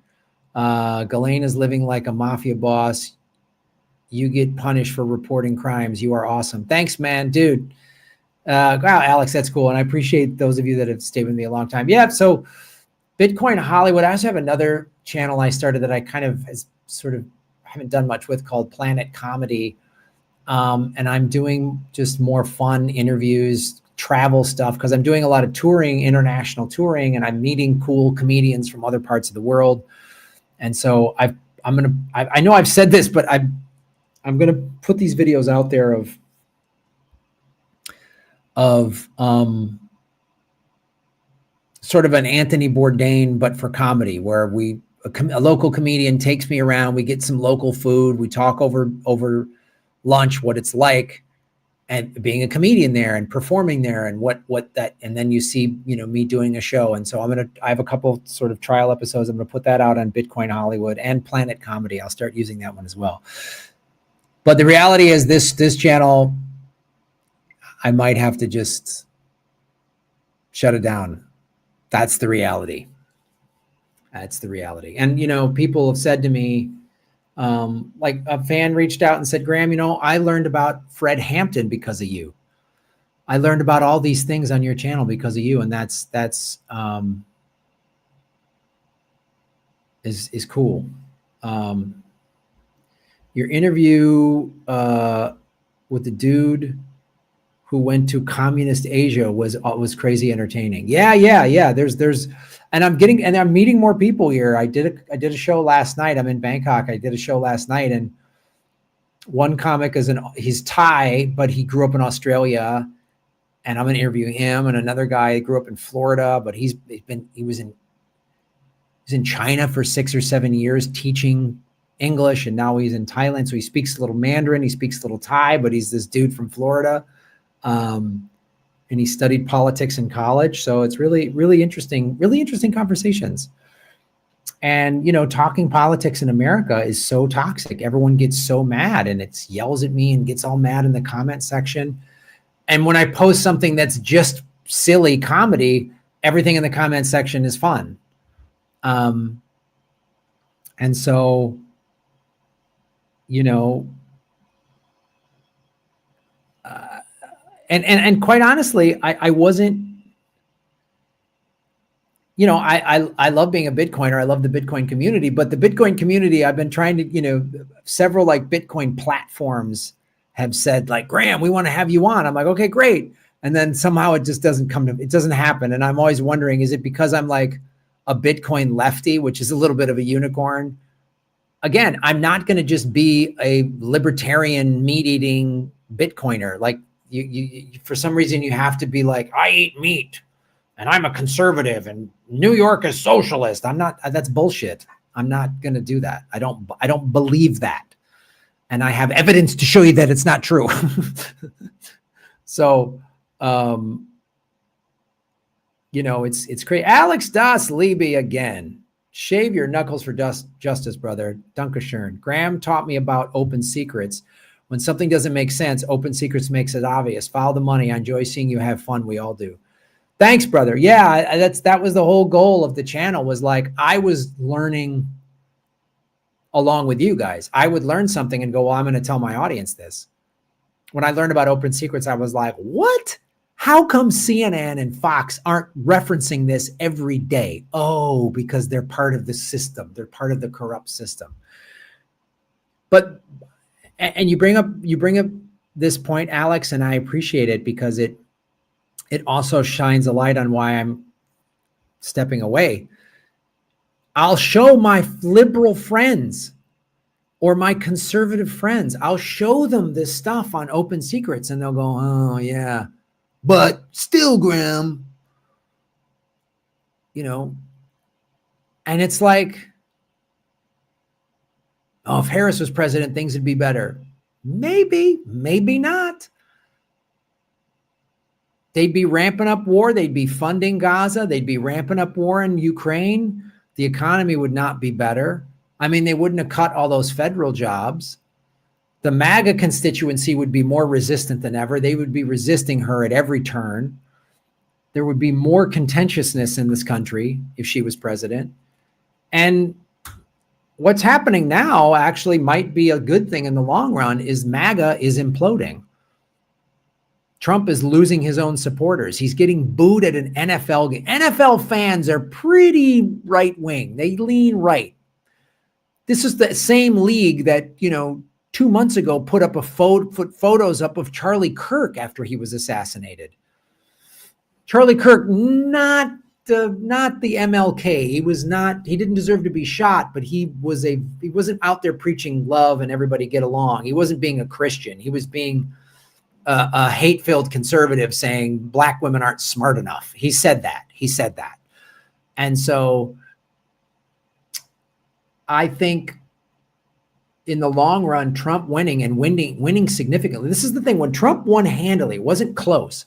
Ghislaine is living like a mafia boss. You get punished for reporting crimes. You are awesome. Thanks, man, dude. Wow, Alex, that's cool. And I appreciate those of you that have stayed with me a long time. Yeah, so Bitcoin Hollywood. I also have another channel I started that I kind of haven't done much with, called Planet Comedy. And I'm doing just more fun interviews, travel stuff, because I'm doing a lot of touring, international touring, and I'm meeting cool comedians from other parts of the world. And so I know I've said this, but I'm going to put these videos out there of sort of an Anthony Bourdain, but for comedy, where a local comedian takes me around, we get some local food, we talk over lunch, what it's like, and being a comedian there and performing there, and what that, and then you see, you know, me doing a show. And so I have a couple sort of trial episodes. I'm going to put that out on Bitcoin Hollywood and Planet Comedy. I'll start using that one as well. But the reality is this channel, I might have to just shut it down. That's the reality. That's the reality. And, you know, people have said to me, like a fan reached out and said, Graham, you know, I learned about Fred Hampton because of you. I learned about all these things on your channel because of you. And that's is cool. Your interview with the dude who went to communist Asia was crazy entertaining. Yeah. There's, and I'm meeting more people here. I did a show last night. I'm in Bangkok. I did a show last night, and One comic he's Thai, but he grew up in Australia, and I'm going to interview him. And another guy grew up in Florida, but he was in China for 6 or 7 years teaching English, and now he's in Thailand. So he speaks a little Mandarin, he speaks a little Thai, but he's this dude from Florida. And he studied politics in college. So it's really interesting conversations. And, talking politics in America is so toxic. Everyone gets so mad and it yells at me and gets all mad in the comment section. And when I post something that's just silly comedy, everything in the comment section is fun. And so, and quite honestly, I wasn't, I love being a Bitcoiner. I love the Bitcoin community, but the Bitcoin community, I've been trying to, several like Bitcoin platforms have said like, Graham, we want to have you on. I'm like, okay, great. And then somehow it just doesn't happen. And I'm always wondering, is it because I'm like a Bitcoin lefty, which is a little bit of a unicorn? Again, I'm not going to just be a libertarian meat eating Bitcoiner. Like you for some reason you have to be like, I eat meat and I'm a conservative and New York is socialist. I'm not, that's bullshit. I'm not going to do that. I don't believe that. And I have evidence to show you that it's not true. So, it's great. Alex Das Leby again. Shave your knuckles for justice, brother. Dankeschön. Graham taught me about open secrets. When something doesn't make sense, open secrets makes it obvious. Follow the money. I enjoy seeing you have fun. We all do. Thanks, brother. Yeah, that was the whole goal of the channel, was like, I was learning along with you guys. I would learn something and go, well, I'm going to tell my audience this. When I learned about open secrets, I was like, what? How come CNN and Fox aren't referencing this every day? Oh, because they're part of the system. They're part of the corrupt system. But, and you bring up this point, Alex, and I appreciate it because it also shines a light on why I'm stepping away. I'll show my liberal friends or my conservative friends, I'll show them this stuff on open secrets and they'll go, oh yeah, but still, Graham, and it's like, oh, if Harris was president, things would be better. Maybe, maybe not. They'd be ramping up war. They'd be funding Gaza. They'd be ramping up war in Ukraine. The economy would not be better. I mean, they wouldn't have cut all those federal jobs. The MAGA constituency would be more resistant than ever. They would be resisting her at every turn. There would be more contentiousness in this country if she was president. And what's happening now actually might be a good thing in the long run, is MAGA is imploding. Trump is losing his own supporters. He's getting booed at an NFL game. NFL fans are pretty right wing. They lean right. This is the same league that, 2 months ago put photos up of Charlie Kirk after he was assassinated. Charlie Kirk, not the MLK. He didn't deserve to be shot, but he wasn't out there preaching love and everybody get along. He wasn't being a Christian. He was being a hate-filled conservative saying black women aren't smart enough. He said that. And so I think in the long run, Trump winning significantly. This is the thing. When Trump won handily, it wasn't close.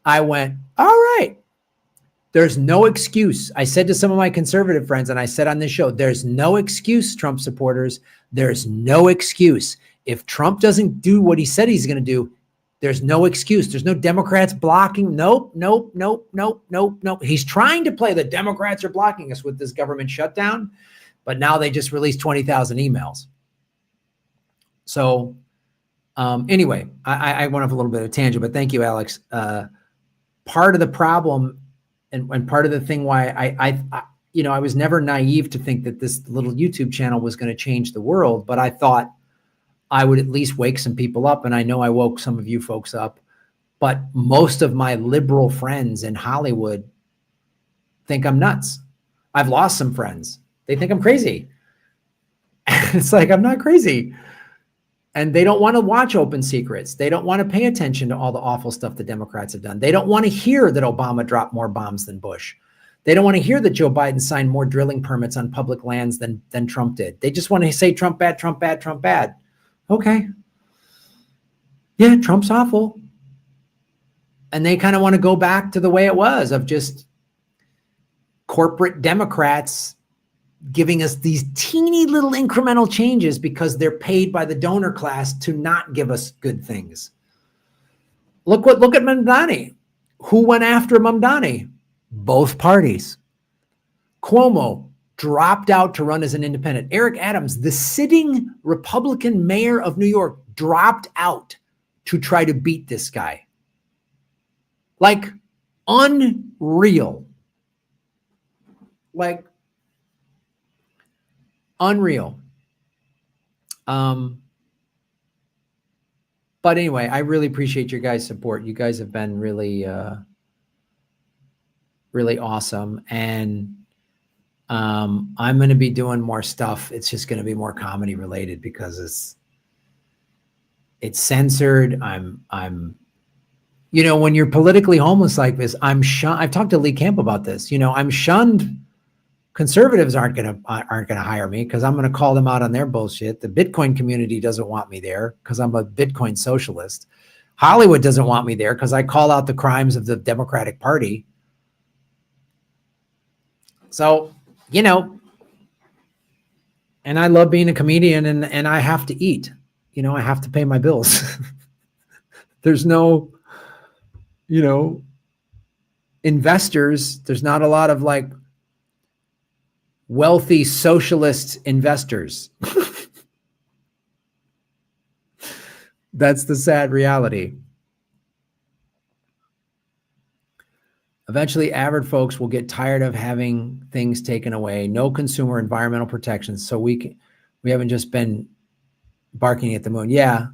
I went, all right, there's no excuse. I said to some of my conservative friends, and I said on this show, there's no excuse, Trump supporters. There's no excuse. If Trump doesn't do what he said he's going to do, there's no excuse. There's no Democrats blocking. Nope. He's trying to play the Democrats are blocking us with this government shutdown, but now they just released 20,000 emails. So anyway, I went off a little bit of a tangent, but thank you, Alex. Part of the problem and part of the thing why I was never naive to think that this little YouTube channel was going to change the world, but I thought I would at least wake some people up. And I know I woke some of you folks up, but most of my liberal friends in Hollywood think I'm nuts. I've lost some friends. They think I'm crazy. It's like, I'm not crazy. And they don't want to watch Open Secrets. They don't want to pay attention to all the awful stuff the Democrats have done. They don't want to hear that Obama dropped more bombs than Bush. They don't want to hear that Joe Biden signed more drilling permits on public lands than Trump did. They just want to say Trump bad, Trump bad, Trump bad. Okay. Yeah, Trump's awful. And they kind of want to go back to the way it was, of just corporate Democrats giving us these teeny little incremental changes because they're paid by the donor class to not give us good things. Look at Mamdani. Who went after Mamdani? Both parties. Cuomo dropped out to run as an independent. Eric Adams, the sitting Republican mayor of New York, dropped out to try to beat this guy. Like, unreal. Like, unreal. But anyway, I really appreciate your guys' support. You guys have been really, really awesome. And I'm going to be doing more stuff. It's just going to be more comedy related because it's censored. I'm, you know, when you're politically homeless like this, I'm shunned. I've talked to Lee Camp about this. You know, I'm shunned. Conservatives aren't going to hire me because I'm going to call them out on their bullshit. The Bitcoin community doesn't want me there because I'm a Bitcoin socialist. Hollywood doesn't want me there because I call out the crimes of the Democratic Party. So, you know, and I love being a comedian, and I have to eat. You know, I have to pay my bills. There's no, you know, investors. There's not a lot of like wealthy socialist investors. That's the sad reality. Eventually, average folks will get tired of having things taken away. No consumer environmental protections. So we haven't just been barking at the moon. Yeah,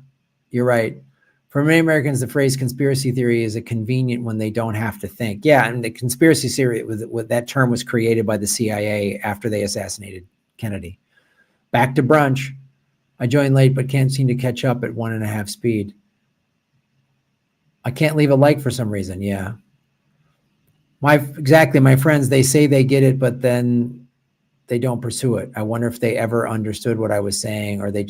you're right. For many Americans, the phrase conspiracy theory is a convenient when they don't have to think. Yeah, and the conspiracy theory, with that term was created by the CIA after they assassinated Kennedy. Back to brunch. I joined late, but can't seem to catch up at 1.5 speed. I can't leave a like for some reason. Yeah. Exactly, my friends, they say they get it, but then they don't pursue it. I wonder if they ever understood what I was saying, or they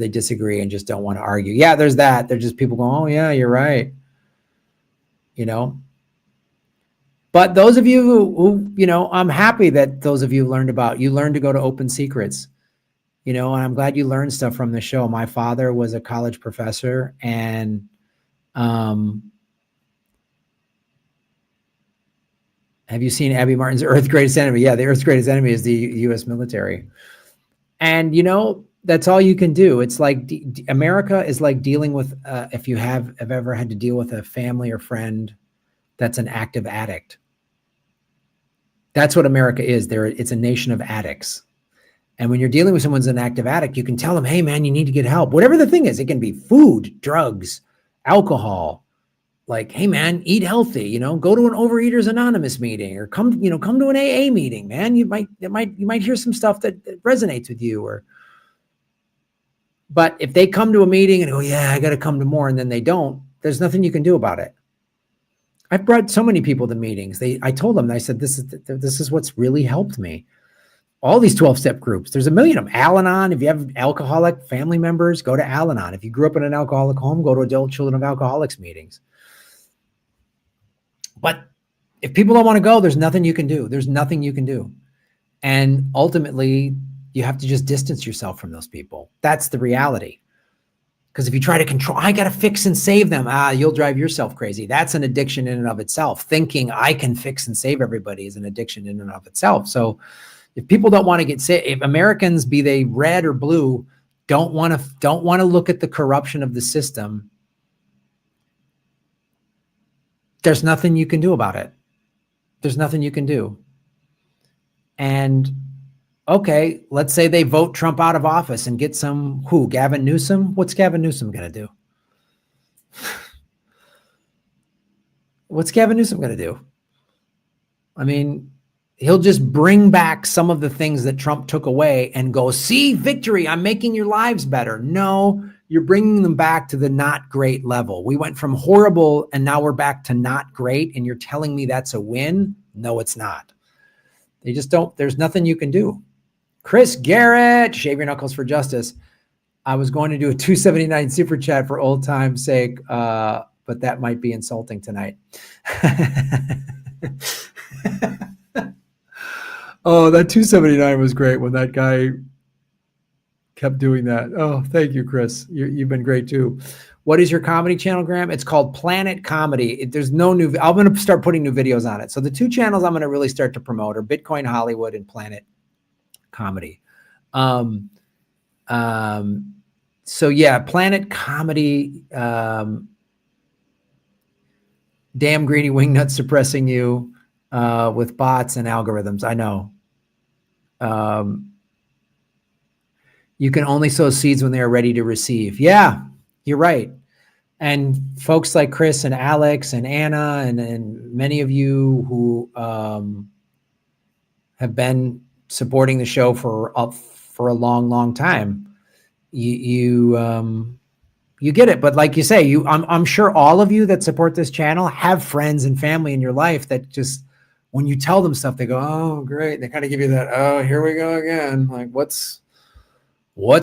disagree and just don't want to argue. Yeah, there's that. They're just people going, oh yeah, you're right. You know, but those of you who, you know, I'm happy that those of you learned to go to Open Secrets, you know, and I'm glad you learned stuff from the show. My father was a college professor, and, have you seen Abby Martin's Earth's Greatest Enemy? Yeah, the Earth's Greatest Enemy is the U.S. military. And, you know, that's all you can do. It's like America is like dealing with, if you have ever had to deal with a family or friend that's an active addict. That's what America is. It's a nation of addicts. And when you're dealing with someone who's an active addict, you can tell them, hey, man, you need to get help. Whatever the thing is, it can be food, drugs, alcohol. Like, hey, man, eat healthy, you know, go to an Overeaters Anonymous meeting, or come to an AA meeting, man. You might hear some stuff that resonates with you. But if they come to a meeting and go, yeah, I got to come to more, and then they don't, there's nothing you can do about it. I've brought so many people to meetings. I told them, I said, this is what's really helped me. All these 12-step groups, there's a million of them. Al-Anon, if you have alcoholic family members, go to Al-Anon. If you grew up in an alcoholic home, go to Adult Children of Alcoholics meetings. But if people don't want to go, there's nothing you can do. There's nothing you can do. And ultimately, you have to just distance yourself from those people. That's the reality. Because if you try to control, I got to fix and save them. You'll drive yourself crazy. That's an addiction in and of itself. Thinking I can fix and save everybody is an addiction in and of itself. So if people don't want to get saved, if Americans, be they red or blue, don't want to look at the corruption of the system, there's nothing you can do about it. There's nothing you can do. And okay, let's say they vote Trump out of office and get Gavin Newsom? What's Gavin Newsom going to do? What's Gavin Newsom going to do? I mean, he'll just bring back some of the things that Trump took away and go, see, victory, I'm making your lives better. No, you're bringing them back to the not great level. We went from horrible and now we're back to not great. And you're telling me that's a win? No, it's not. They just don't, there's nothing you can do. Chris Garrett, shave your knuckles for justice. I was going to do a 279 super chat for old time's sake, but that might be insulting tonight. Oh, that 279 was great when that guy kept doing that. Oh, thank you, Chris. You've been great too. What is your comedy channel, Graham? It's called Planet Comedy. There's no new, I'm going to start putting new videos on it. So the two channels I'm going to really start to promote are Bitcoin Hollywood and Planet Comedy. So yeah, Planet Comedy, damn greedy wingnut suppressing you with bots and algorithms. I know. You can only sow seeds when they are ready to receive. Yeah, you're right. And folks like Chris and Alex and Anna and many of you who have been supporting the show for a long, long time, you get it. But like you say, I'm sure all of you that support this channel have friends and family in your life that just, when you tell them stuff, they go, oh, great. They kind of give you that, oh, here we go again. Like, what's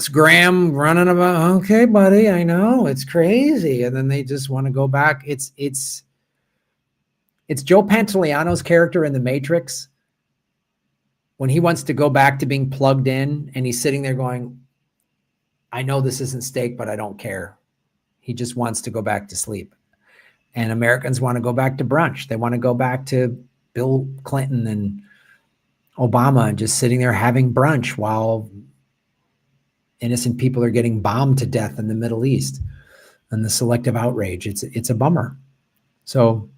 Graham running about? Okay, buddy, I know it's crazy. And then they just want to go back. It's Joe Pantoliano's character in The Matrix when he wants to go back to being plugged in and he's sitting there going, I know this isn't steak, but I don't care. He just wants to go back to sleep. And Americans want to go back to brunch. They want to go back to Bill Clinton and Obama and just sitting there having brunch while innocent people are getting bombed to death in the Middle East and the selective outrage. It's a bummer. So,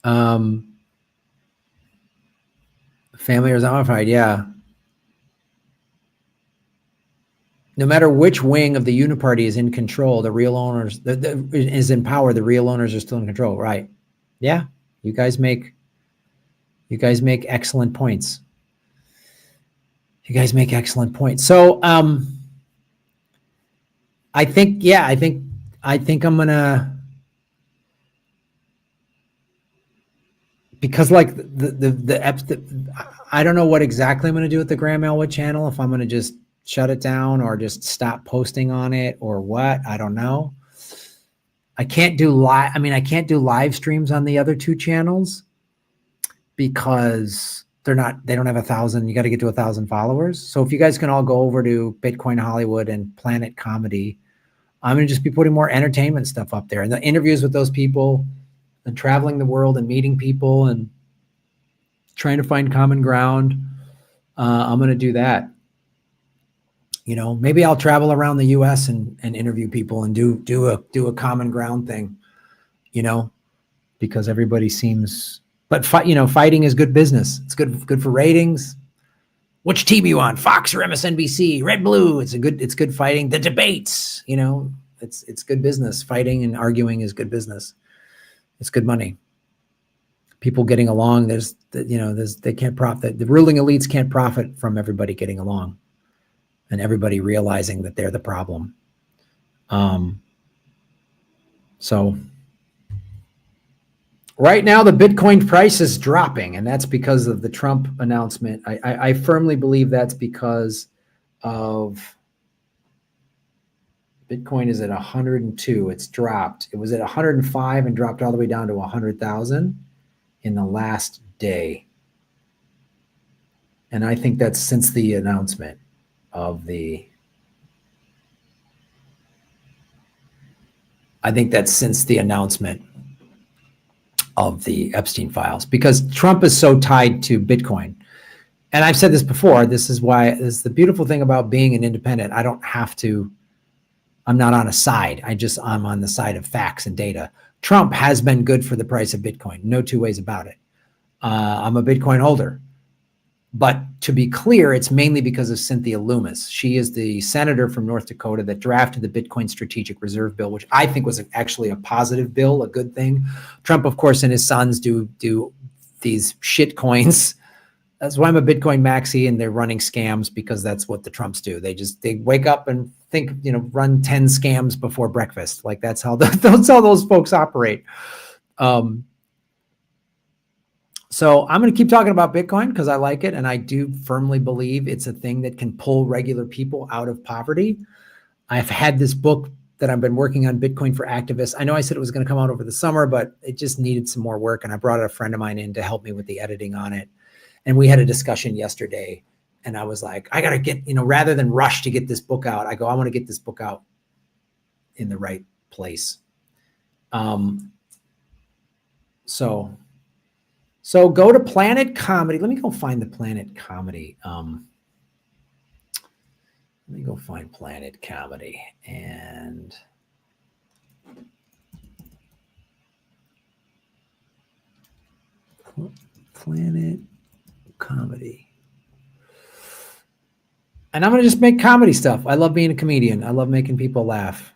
family is zombified. Yeah. No matter which wing of the uniparty is in control, the real owners is in power. The real owners are still in control. Right. Yeah. You guys make excellent points. You guys make excellent points. So, I think I'm gonna, because like I don't know what exactly I'm gonna do with the Graham Elwood channel. If I'm gonna just shut it down or just stop posting on it or what, I don't know. I can't do live streams on the other two channels because they don't have 1,000. You got to get to 1,000 followers. So if you guys can all go over to Bitcoin Hollywood and Planet Comedy, I'm going to just be putting more entertainment stuff up there and the interviews with those people and traveling the world and meeting people and trying to find common ground. I'm going to do that. You know, maybe I'll travel around the US and interview people and do a common ground thing, you know, because everybody seems, but fighting is good business. It's good for ratings. Which team you on? Fox or MSNBC? Red, blue. It's good fighting. The debates, you know, it's good business. Fighting and arguing is good business. It's good money. People getting along. They can't profit. The ruling elites can't profit from everybody getting along. And everybody realizing that they're the problem. So right now the Bitcoin price is dropping, and that's because of the Trump announcement. I firmly believe that's because of Bitcoin is at 102. It's dropped. It was at 105 and dropped all the way down to 100,000 in the last day. And I think that's since the announcement of the, Epstein files, because Trump is so tied to Bitcoin. And I've said this before, this is the beautiful thing about being an independent. I'm not on a side. I'm on the side of facts and data. Trump has been good for the price of Bitcoin. No two ways about it. I'm a Bitcoin holder. But to be clear, it's mainly because of Cynthia Lummis. She is the senator from North Dakota that drafted the Bitcoin Strategic Reserve Bill, which I think was actually a positive bill, a good thing. Trump, of course, and his sons do these shit coins. That's why I'm a Bitcoin maxi, and they're running scams because that's what the Trumps do. They wake up and think, run 10 scams before breakfast. Like that's how those folks operate. So I'm going to keep talking about Bitcoin because I like it. And I do firmly believe it's a thing that can pull regular people out of poverty. I've had this book that I've been working on, Bitcoin for Activists. I know I said it was going to come out over the summer, but it just needed some more work. And I brought a friend of mine in to help me with the editing on it. And we had a discussion yesterday. And I was like, I got to get, rather than rush to get this book out, I want to get this book out in the right place. So go to Planet Comedy. Let me go find the Planet Comedy. Let me go find Planet Comedy and Planet Comedy. And I'm going to just make comedy stuff. I love being a comedian. I love making people laugh.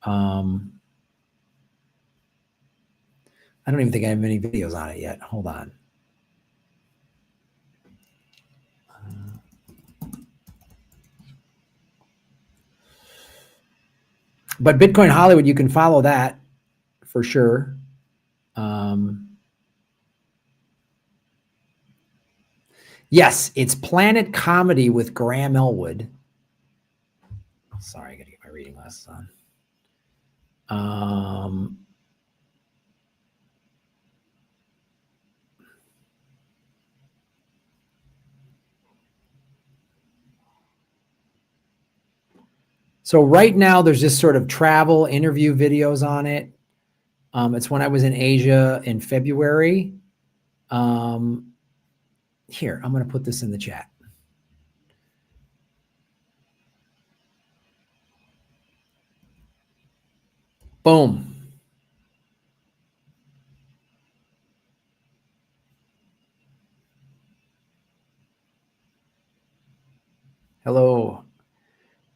I don't even think I have many videos on it yet. Hold on. But Bitcoin Hollywood, you can follow that for sure. Yes, it's Planet Comedy with Graham Elwood. Sorry, I got to get my reading glasses on. So right now there's just sort of travel interview videos on it. It's when I was in Asia in February. Here, I'm going to put this in the chat. Boom. Hello.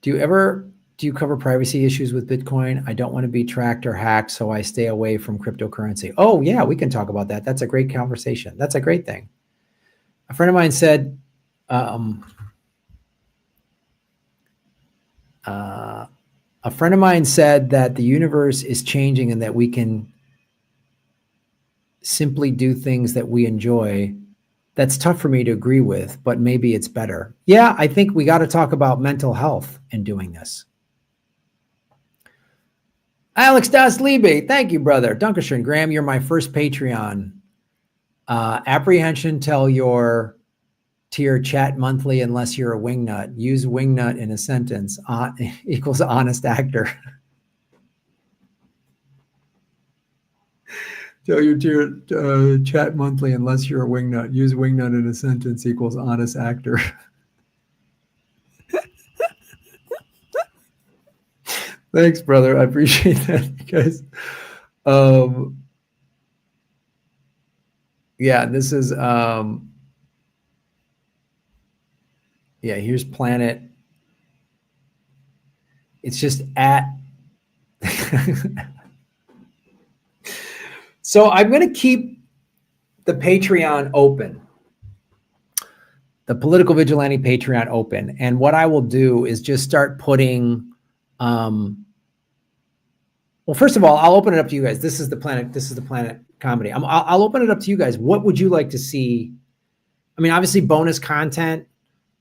Do you cover privacy issues with Bitcoin? I don't want to be tracked or hacked, so I stay away from cryptocurrency. Oh yeah, we can talk about that. That's a great conversation. That's a great thing. A friend of mine said, that the universe is changing and that we can simply do things that we enjoy. That's tough for me to agree with, but maybe it's better. Yeah, I think we got to talk about mental health in doing this. Alex Das Liebe, thank you, brother. Dankeschön. Graham, you're my first Patreon. Apprehension, tell your tier chat monthly unless you're a wingnut. Use wingnut in a sentence. Equals honest actor. Tell your tier chat monthly unless you're a wingnut. Use wingnut in a sentence equals honest actor. Thanks, brother. I appreciate that, guys. Yeah, this is yeah, here's Planet. It's just at So I'm going to keep the Patreon open, the Political Vigilante Patreon open. And what I will do is just start putting, well, first of all, I'll open it up to you guys. This is the Planet Comedy. I'll open it up to you guys. What would you like to see? I mean, obviously bonus content.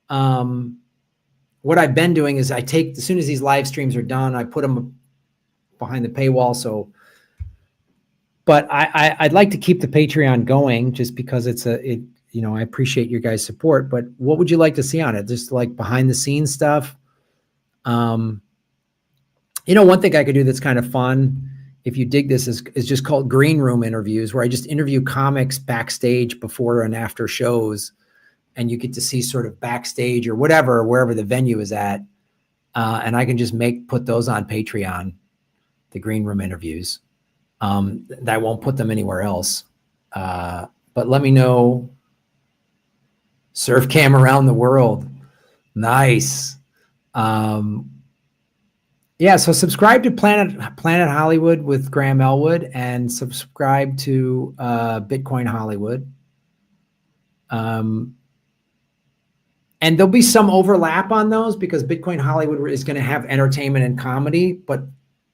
What I've been doing is I take, as soon as these live streams are done, I put them behind the paywall. So, but I'd like to keep the Patreon going just because I appreciate your guys' support, but what would you like to see on it? Just like behind the scenes stuff. One thing I could do that's kind of fun, if you dig this, is just called green room interviews, where I just interview comics backstage before and after shows, and you get to see sort of backstage or whatever, wherever the venue is at. And I can just put those on Patreon, the green room interviews. I won't put them anywhere else. But let me know. Surf cam around the world. Nice. Yeah, so subscribe to Planet Hollywood with Graham Elwood, and subscribe to Bitcoin Hollywood. And there'll be some overlap on those because Bitcoin Hollywood is going to have entertainment and comedy, but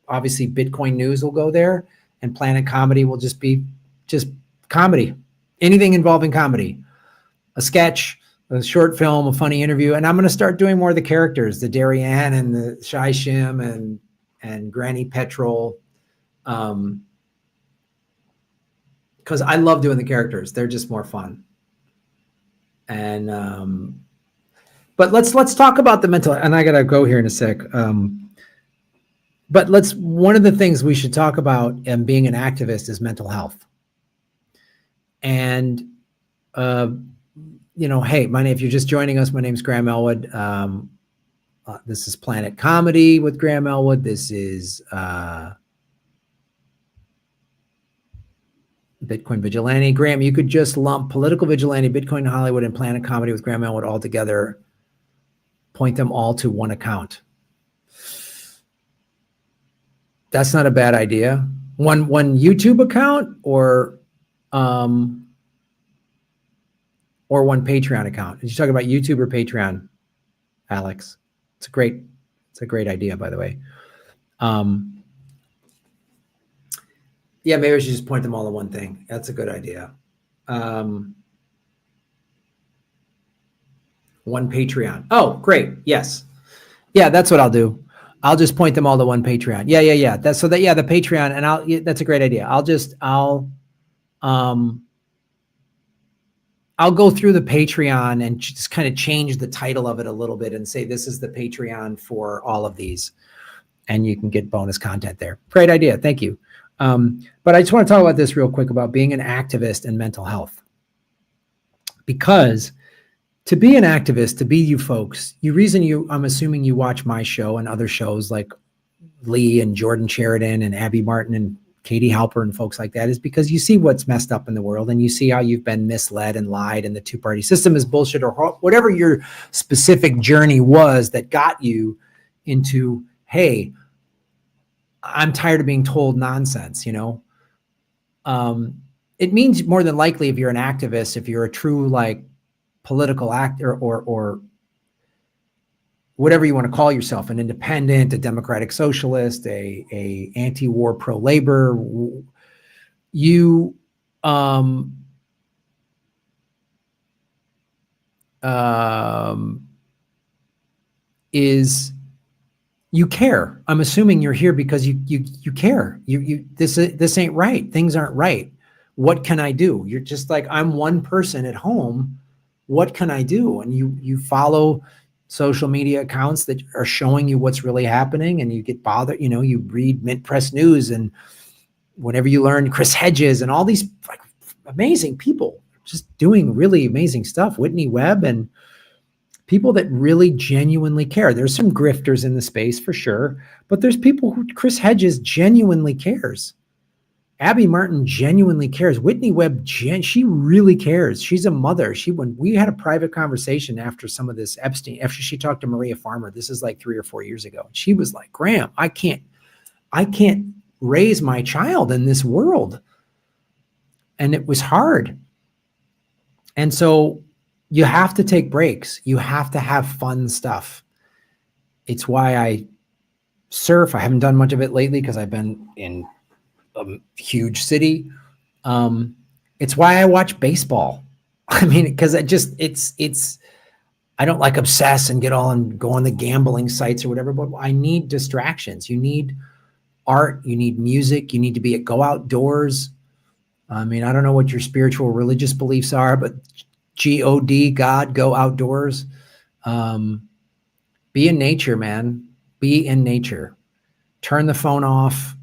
obviously Bitcoin news will go there, and Planet Comedy will just be just comedy, anything involving comedy, a sketch, a short film, a funny interview. And I'm going to start doing more of the characters, the Darien and the Shy Shim and Granny Petrol. Because I love doing the characters. They're just more fun. And but let's talk about the mental, and I gotta go here in a sec. But one of the things we should talk about in being an activist is mental health. And hey, if you're just joining us, my name's Graham Elwood. This is Planet Comedy with Graham Elwood. This is Bitcoin Vigilante. Graham, you could just lump Political Vigilante, Bitcoin Hollywood, and Planet Comedy with Graham Elwood all together. Point them all to one account. That's not a bad idea. One YouTube account or one Patreon account. Did you talk about YouTube or Patreon, Alex? It's a great idea, by the way. Yeah, maybe I should just point them all to one thing. That's a good idea. One Patreon. Oh, great. Yes. Yeah, that's what I'll do. I'll just point them all to one Patreon. Yeah. The Patreon, and that's a great idea. I'll go through the Patreon and just kind of change the title of it a little bit and say, this is the Patreon for all of these, and you can get bonus content there. Great idea. Thank you. But I just want to talk about this real quick about being an activist and mental health, because to be an activist, to be you folks, I'm assuming you watch my show and other shows like Lee and Jordan Sheridan and Abby Martin and Katie Halper and folks like that, is because you see what's messed up in the world and you see how you've been misled and lied and the two-party system is bullshit, or whatever your specific journey was that got you into, hey, I'm tired of being told nonsense, it means more than likely, if you're an activist, if you're a true political actor or whatever you want to call yourself, an independent, a democratic socialist, a anti-war pro-labor, you you care. I'm assuming you're here because you care. This ain't right. Things aren't right. What can I do? You're just like, I'm one person at home. What can I do? And you follow social media accounts that are showing you what's really happening, and you get bothered. You read Mint Press News, and whenever you learn Chris Hedges and all these amazing people just doing really amazing stuff, Whitney Webb, and people that really genuinely care. There's some grifters in the space for sure, but there's people who Chris Hedges genuinely cares. Abby Martin genuinely cares. Whitney Webb, she really cares. She's a mother. When we had a private conversation after some of this Epstein, after she talked to Maria Farmer, this is like 3 or 4 years ago. She was like, Graham, I can't raise my child in this world. And it was hard. And so you have to take breaks. You have to have fun stuff. It's why I surf. I haven't done much of it lately because I've been in a huge city. It's why I watch baseball. I mean, because I don't like obsess and go on the gambling sites or whatever, but I need distractions. You need art, you need music, you need to go outdoors. I mean, I don't know what your spiritual religious beliefs are, but God, go outdoors. Be in nature, man. Be in nature. Turn the phone off.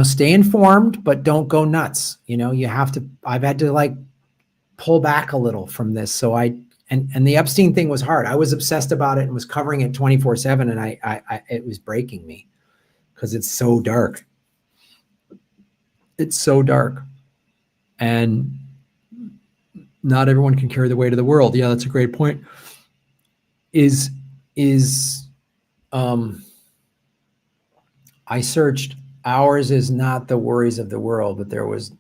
Stay informed, but don't go nuts. I've had to pull back a little from this. So and the Epstein thing was hard. I was obsessed about it and was covering it 24/7. And it was breaking me because it's so dark. It's so dark. And not everyone can carry the weight of the world. Yeah, that's a great point. is, I searched, ours is not the worries of the world, but there was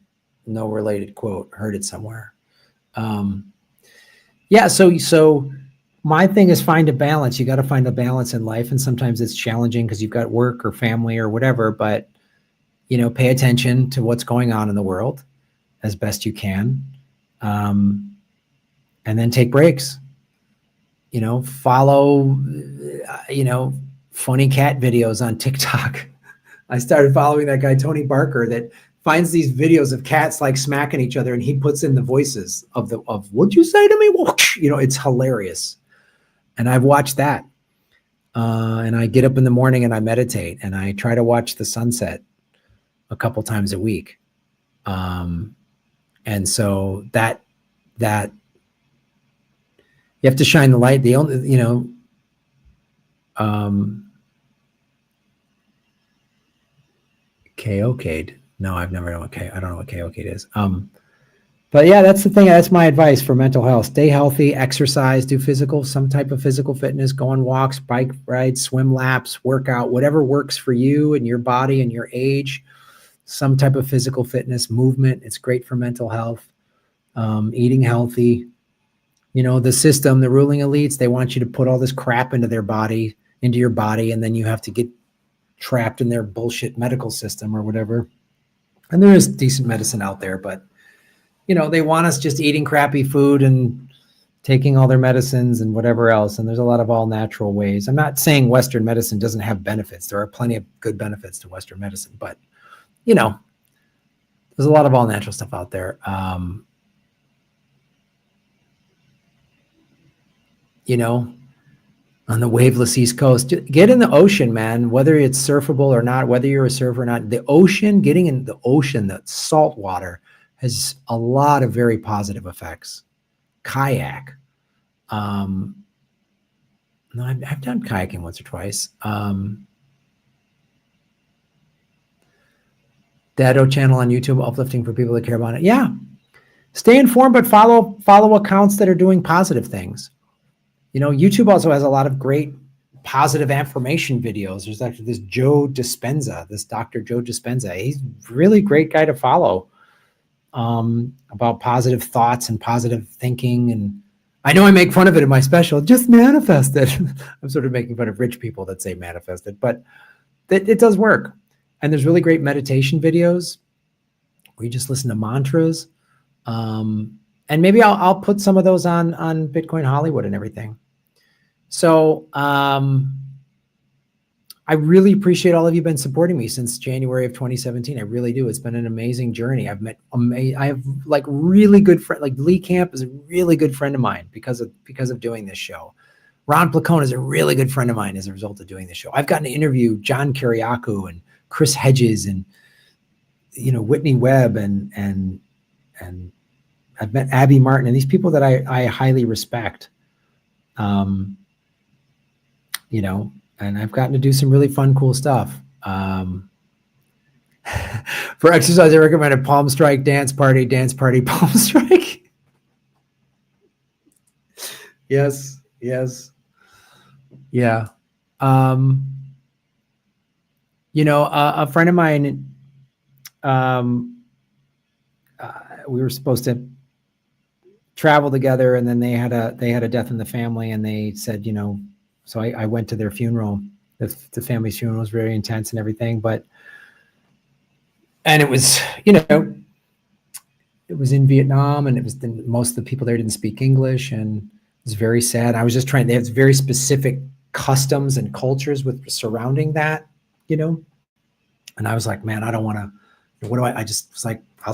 no related quote, heard it somewhere. Yeah. So my thing is find a balance. You got to find a balance in life. And sometimes it's challenging because you've got work or family or whatever, but pay attention to what's going on in the world as best you can. And then take breaks, follow, funny cat videos on TikTok. I started following that guy, Tony Barker, that finds these videos of cats like smacking each other, and he puts in the voices of what'd you say to me? It's hilarious. And I've watched that. And I get up in the morning and I meditate and I try to watch the sunset a couple times a week. And so that you have to shine the light. The only, KOK'd. No, I've never known I don't know what KOK'd is. But yeah, that's the thing. That's my advice for mental health. Stay healthy, exercise, do some type of physical fitness, go on walks, bike rides, swim laps, workout, whatever works for you and your body and your age. Some type of physical fitness, movement. It's great for mental health. Eating healthy. The system, the ruling elites, they want you to put all this crap into your body, and then you have to get trapped in their bullshit medical system or whatever. And there is decent medicine out there, but they want us just eating crappy food and taking all their medicines and whatever else. And there's a lot of all natural ways. I'm not saying Western medicine doesn't have benefits. There are plenty of good benefits to Western medicine, but there's a lot of all natural stuff out there. On the waveless East Coast, get in the ocean, man, whether it's surfable or not, whether you're a surfer or not. The ocean, getting in the ocean, the salt water has a lot of very positive effects. Kayak. No, I've done kayaking once or twice. Dado channel on YouTube, uplifting for people that care about it. Yeah. Stay informed, but follow accounts that are doing positive things. YouTube also has a lot of great positive affirmation videos. There's actually this Dr. Joe Dispenza. He's a really great guy to follow about positive thoughts and positive thinking. And I know I make fun of it in my special, just manifest it. I'm sort of making fun of rich people that say manifest it, but it does work. And there's really great meditation videos where you just listen to mantras. And maybe I'll put some of those on Bitcoin Hollywood and everything. So I really appreciate all of you been supporting me since January of 2017. I really do. It's been an amazing journey. I have like really good friend, like Lee Camp is a really good friend of mine because of doing this show. Ron Placone is a really good friend of mine as a result of doing this show. I've gotten to interview John Kiriakou and Chris Hedges and Whitney Webb and I've met Abby Martin and these people that I highly respect. And I've gotten to do some really fun, cool stuff. For exercise, I recommend a palm strike, dance party, palm strike. Yes. Yeah. A friend of mine, we were supposed to travel together, and then they had a death in the family, and they said, so I went to their funeral. The family's funeral was very intense and everything, and it was, it was in Vietnam, and it was most of the people there didn't speak English, and it was very sad. I was just they have very specific customs and cultures surrounding that, and I was like, man, I don't want to, what do I just was like, I'll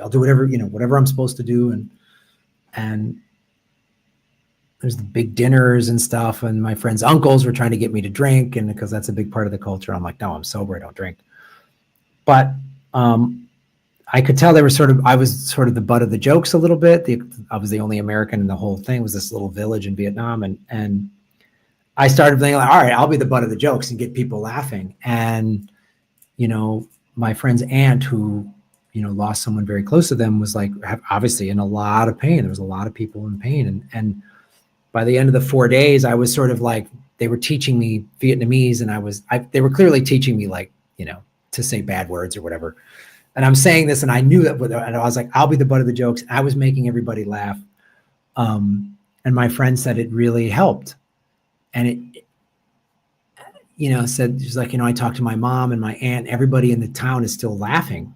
do whatever I'm supposed to do. And there's the big dinners and stuff. And my friends' uncles were trying to get me to drink. And because that's a big part of the culture, I'm like, no, I'm sober. I don't drink. But I could tell I was sort of the butt of the jokes a little bit. I was the only American in the whole thing. It was this little village in Vietnam. And I started thinking, like, all right, I'll be the butt of the jokes and get people laughing. And, my friend's aunt who, lost someone very close to them was like, obviously in a lot of pain. There was a lot of people in pain. And by the end of the 4 days, I was sort of like, they were teaching me Vietnamese, and they were clearly teaching me, like, to say bad words or whatever. And I'm saying this, and I knew that, and I was like, I'll be the butt of the jokes. I was making everybody laugh. And my friend said it really helped. And it, said, she's like, I talked to my mom and my aunt, everybody in the town is still laughing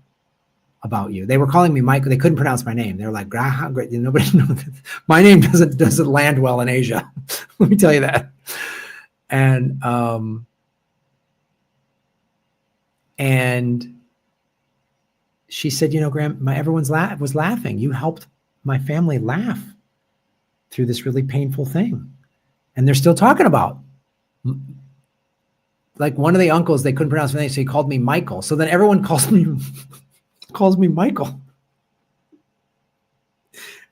about you. They were calling me Michael. They couldn't pronounce my name. They were like, nobody knows. My name doesn't land well in Asia. Let me tell you that. And she said, Graham, everyone was laughing. You helped my family laugh through this really painful thing. And they're still talking about, like, one of the uncles, they couldn't pronounce my name, so he called me Michael. So then everyone calls me Michael.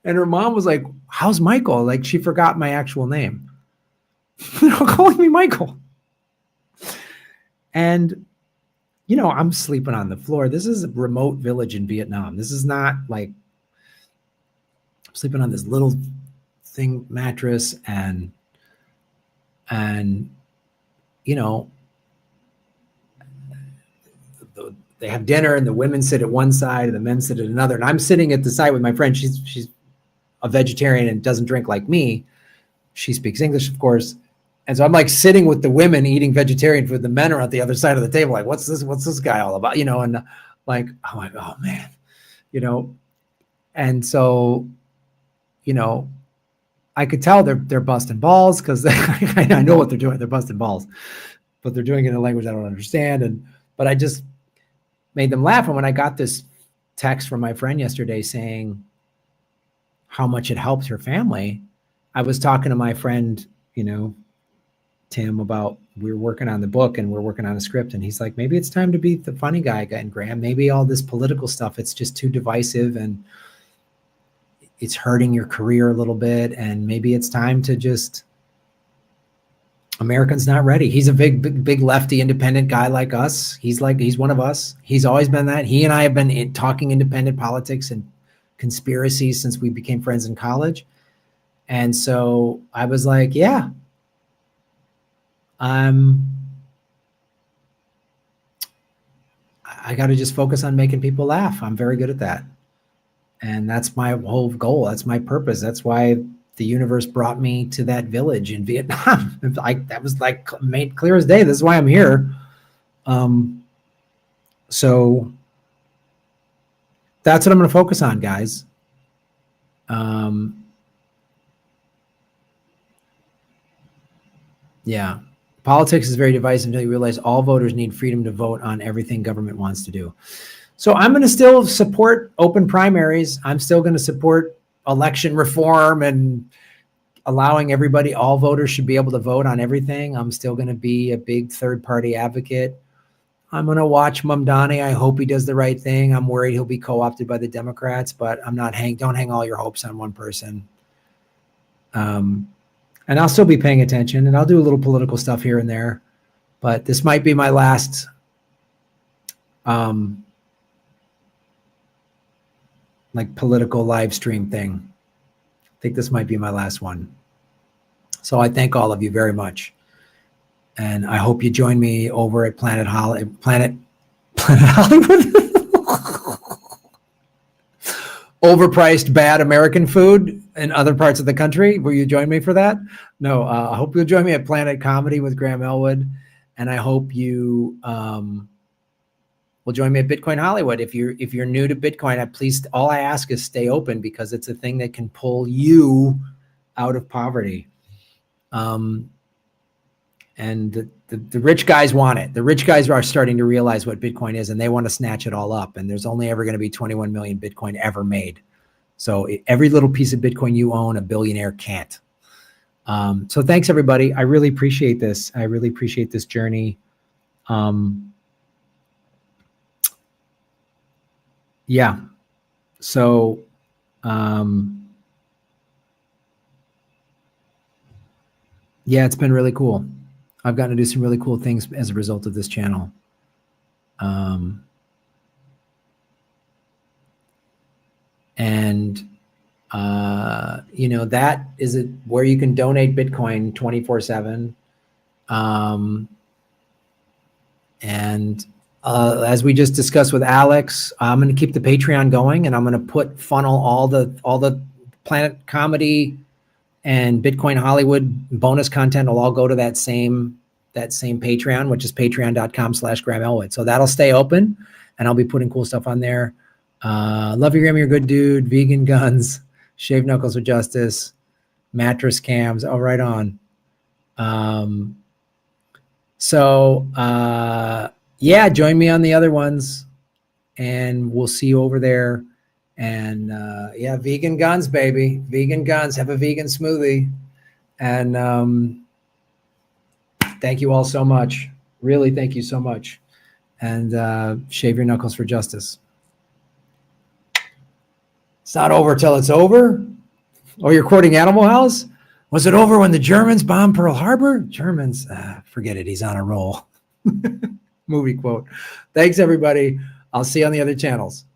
And her mom was like, how's Michael? Like, she forgot my actual name. They're calling me Michael. And, I'm sleeping on the floor. This is a remote village in Vietnam. This is not like, I'm sleeping on this little thing mattress, and they have dinner, and the women sit at one side and the men sit at another. And I'm sitting at the side with my friend. She's a vegetarian and doesn't drink like me. She speaks English, of course. And so I'm like sitting with the women eating vegetarian food. The men are at the other side of the table. Like, what's this guy all about? And like, I'm like, oh man, and so, I could tell they're busting balls, because I know what they're doing. They're busting balls, but they're doing it in a language I don't understand. But I just made them laugh. And when I got this text from my friend yesterday saying how much it helped her family, I was talking to my friend, Tim, about, we were working on the book and we're working on a script. And he's like, maybe it's time to be the funny guy again, Graham. Maybe all this political stuff, it's just too divisive and it's hurting your career a little bit. And maybe it's time to just, Americans not ready. He's a big lefty independent guy like us. He's one of us. He's always been that. He and I have been talking independent politics and conspiracies since we became friends in college. And so I was like, yeah, I got to just focus on making people laugh. I'm very good at that. And that's my whole goal. That's my purpose. That's why the universe brought me to that village in Vietnam. That was like made clear as day. This is why I'm here. So that's what I'm going to focus on, guys. Yeah. Politics is very divisive until you realize all voters need freedom to vote on everything government wants to do. So I'm going to still support open primaries. I'm still going to support election reform and allowing everybody, all voters should be able to vote on everything. I'm still going to be a big third-party advocate. I'm going to watch Mamdani. I hope he does the right thing. I'm worried he'll be co-opted by the Democrats, but don't hang all your hopes on one person. And I'll still be paying attention, and I'll do a little political stuff here and there, but this might be my last like political live stream thing. I think this might be my last one. So I thank all of you very much. And I hope you join me over at Planet Hollywood. Overpriced bad American food in other parts of the country. Will you join me for that? No, I hope you'll join me at Planet Comedy with Graham Elwood. And I hope you will join me at Bitcoin Hollywood. If you're new to Bitcoin, please, all I ask is stay open, because it's a thing that can pull you out of poverty. And the rich guys want it. The rich guys are starting to realize what Bitcoin is, and they want to snatch it all up. And there's only ever going to be 21 million Bitcoin ever made. So every little piece of Bitcoin you own, a billionaire can't. So thanks, everybody. I really appreciate this. I really appreciate this journey. Yeah. So, yeah, it's been really cool. I've gotten to do some really cool things as a result of this channel. That is where you can donate Bitcoin 24/7. And as we just discussed with Alex, I'm going to keep the Patreon going, and I'm going to funnel all the Planet Comedy and Bitcoin Hollywood bonus content will all go to that same Patreon, which is patreon.com/Graham Elwood. So that'll stay open, and I'll be putting cool stuff on there. Love you, Graham. You're a good dude. Vegan guns, shaved knuckles with justice, mattress cams. Oh, right on. Yeah, join me on the other ones, and we'll see you over there. And yeah, vegan guns, baby. Vegan guns. Have a vegan smoothie. And thank you all so much. Really, thank you so much. And shave your knuckles for justice. It's not over till it's over. Oh, you're quoting Animal House? Was it over when the Germans bombed Pearl Harbor? Germans, forget it. He's on a roll. Movie quote. Thanks, everybody. I'll see you on the other channels.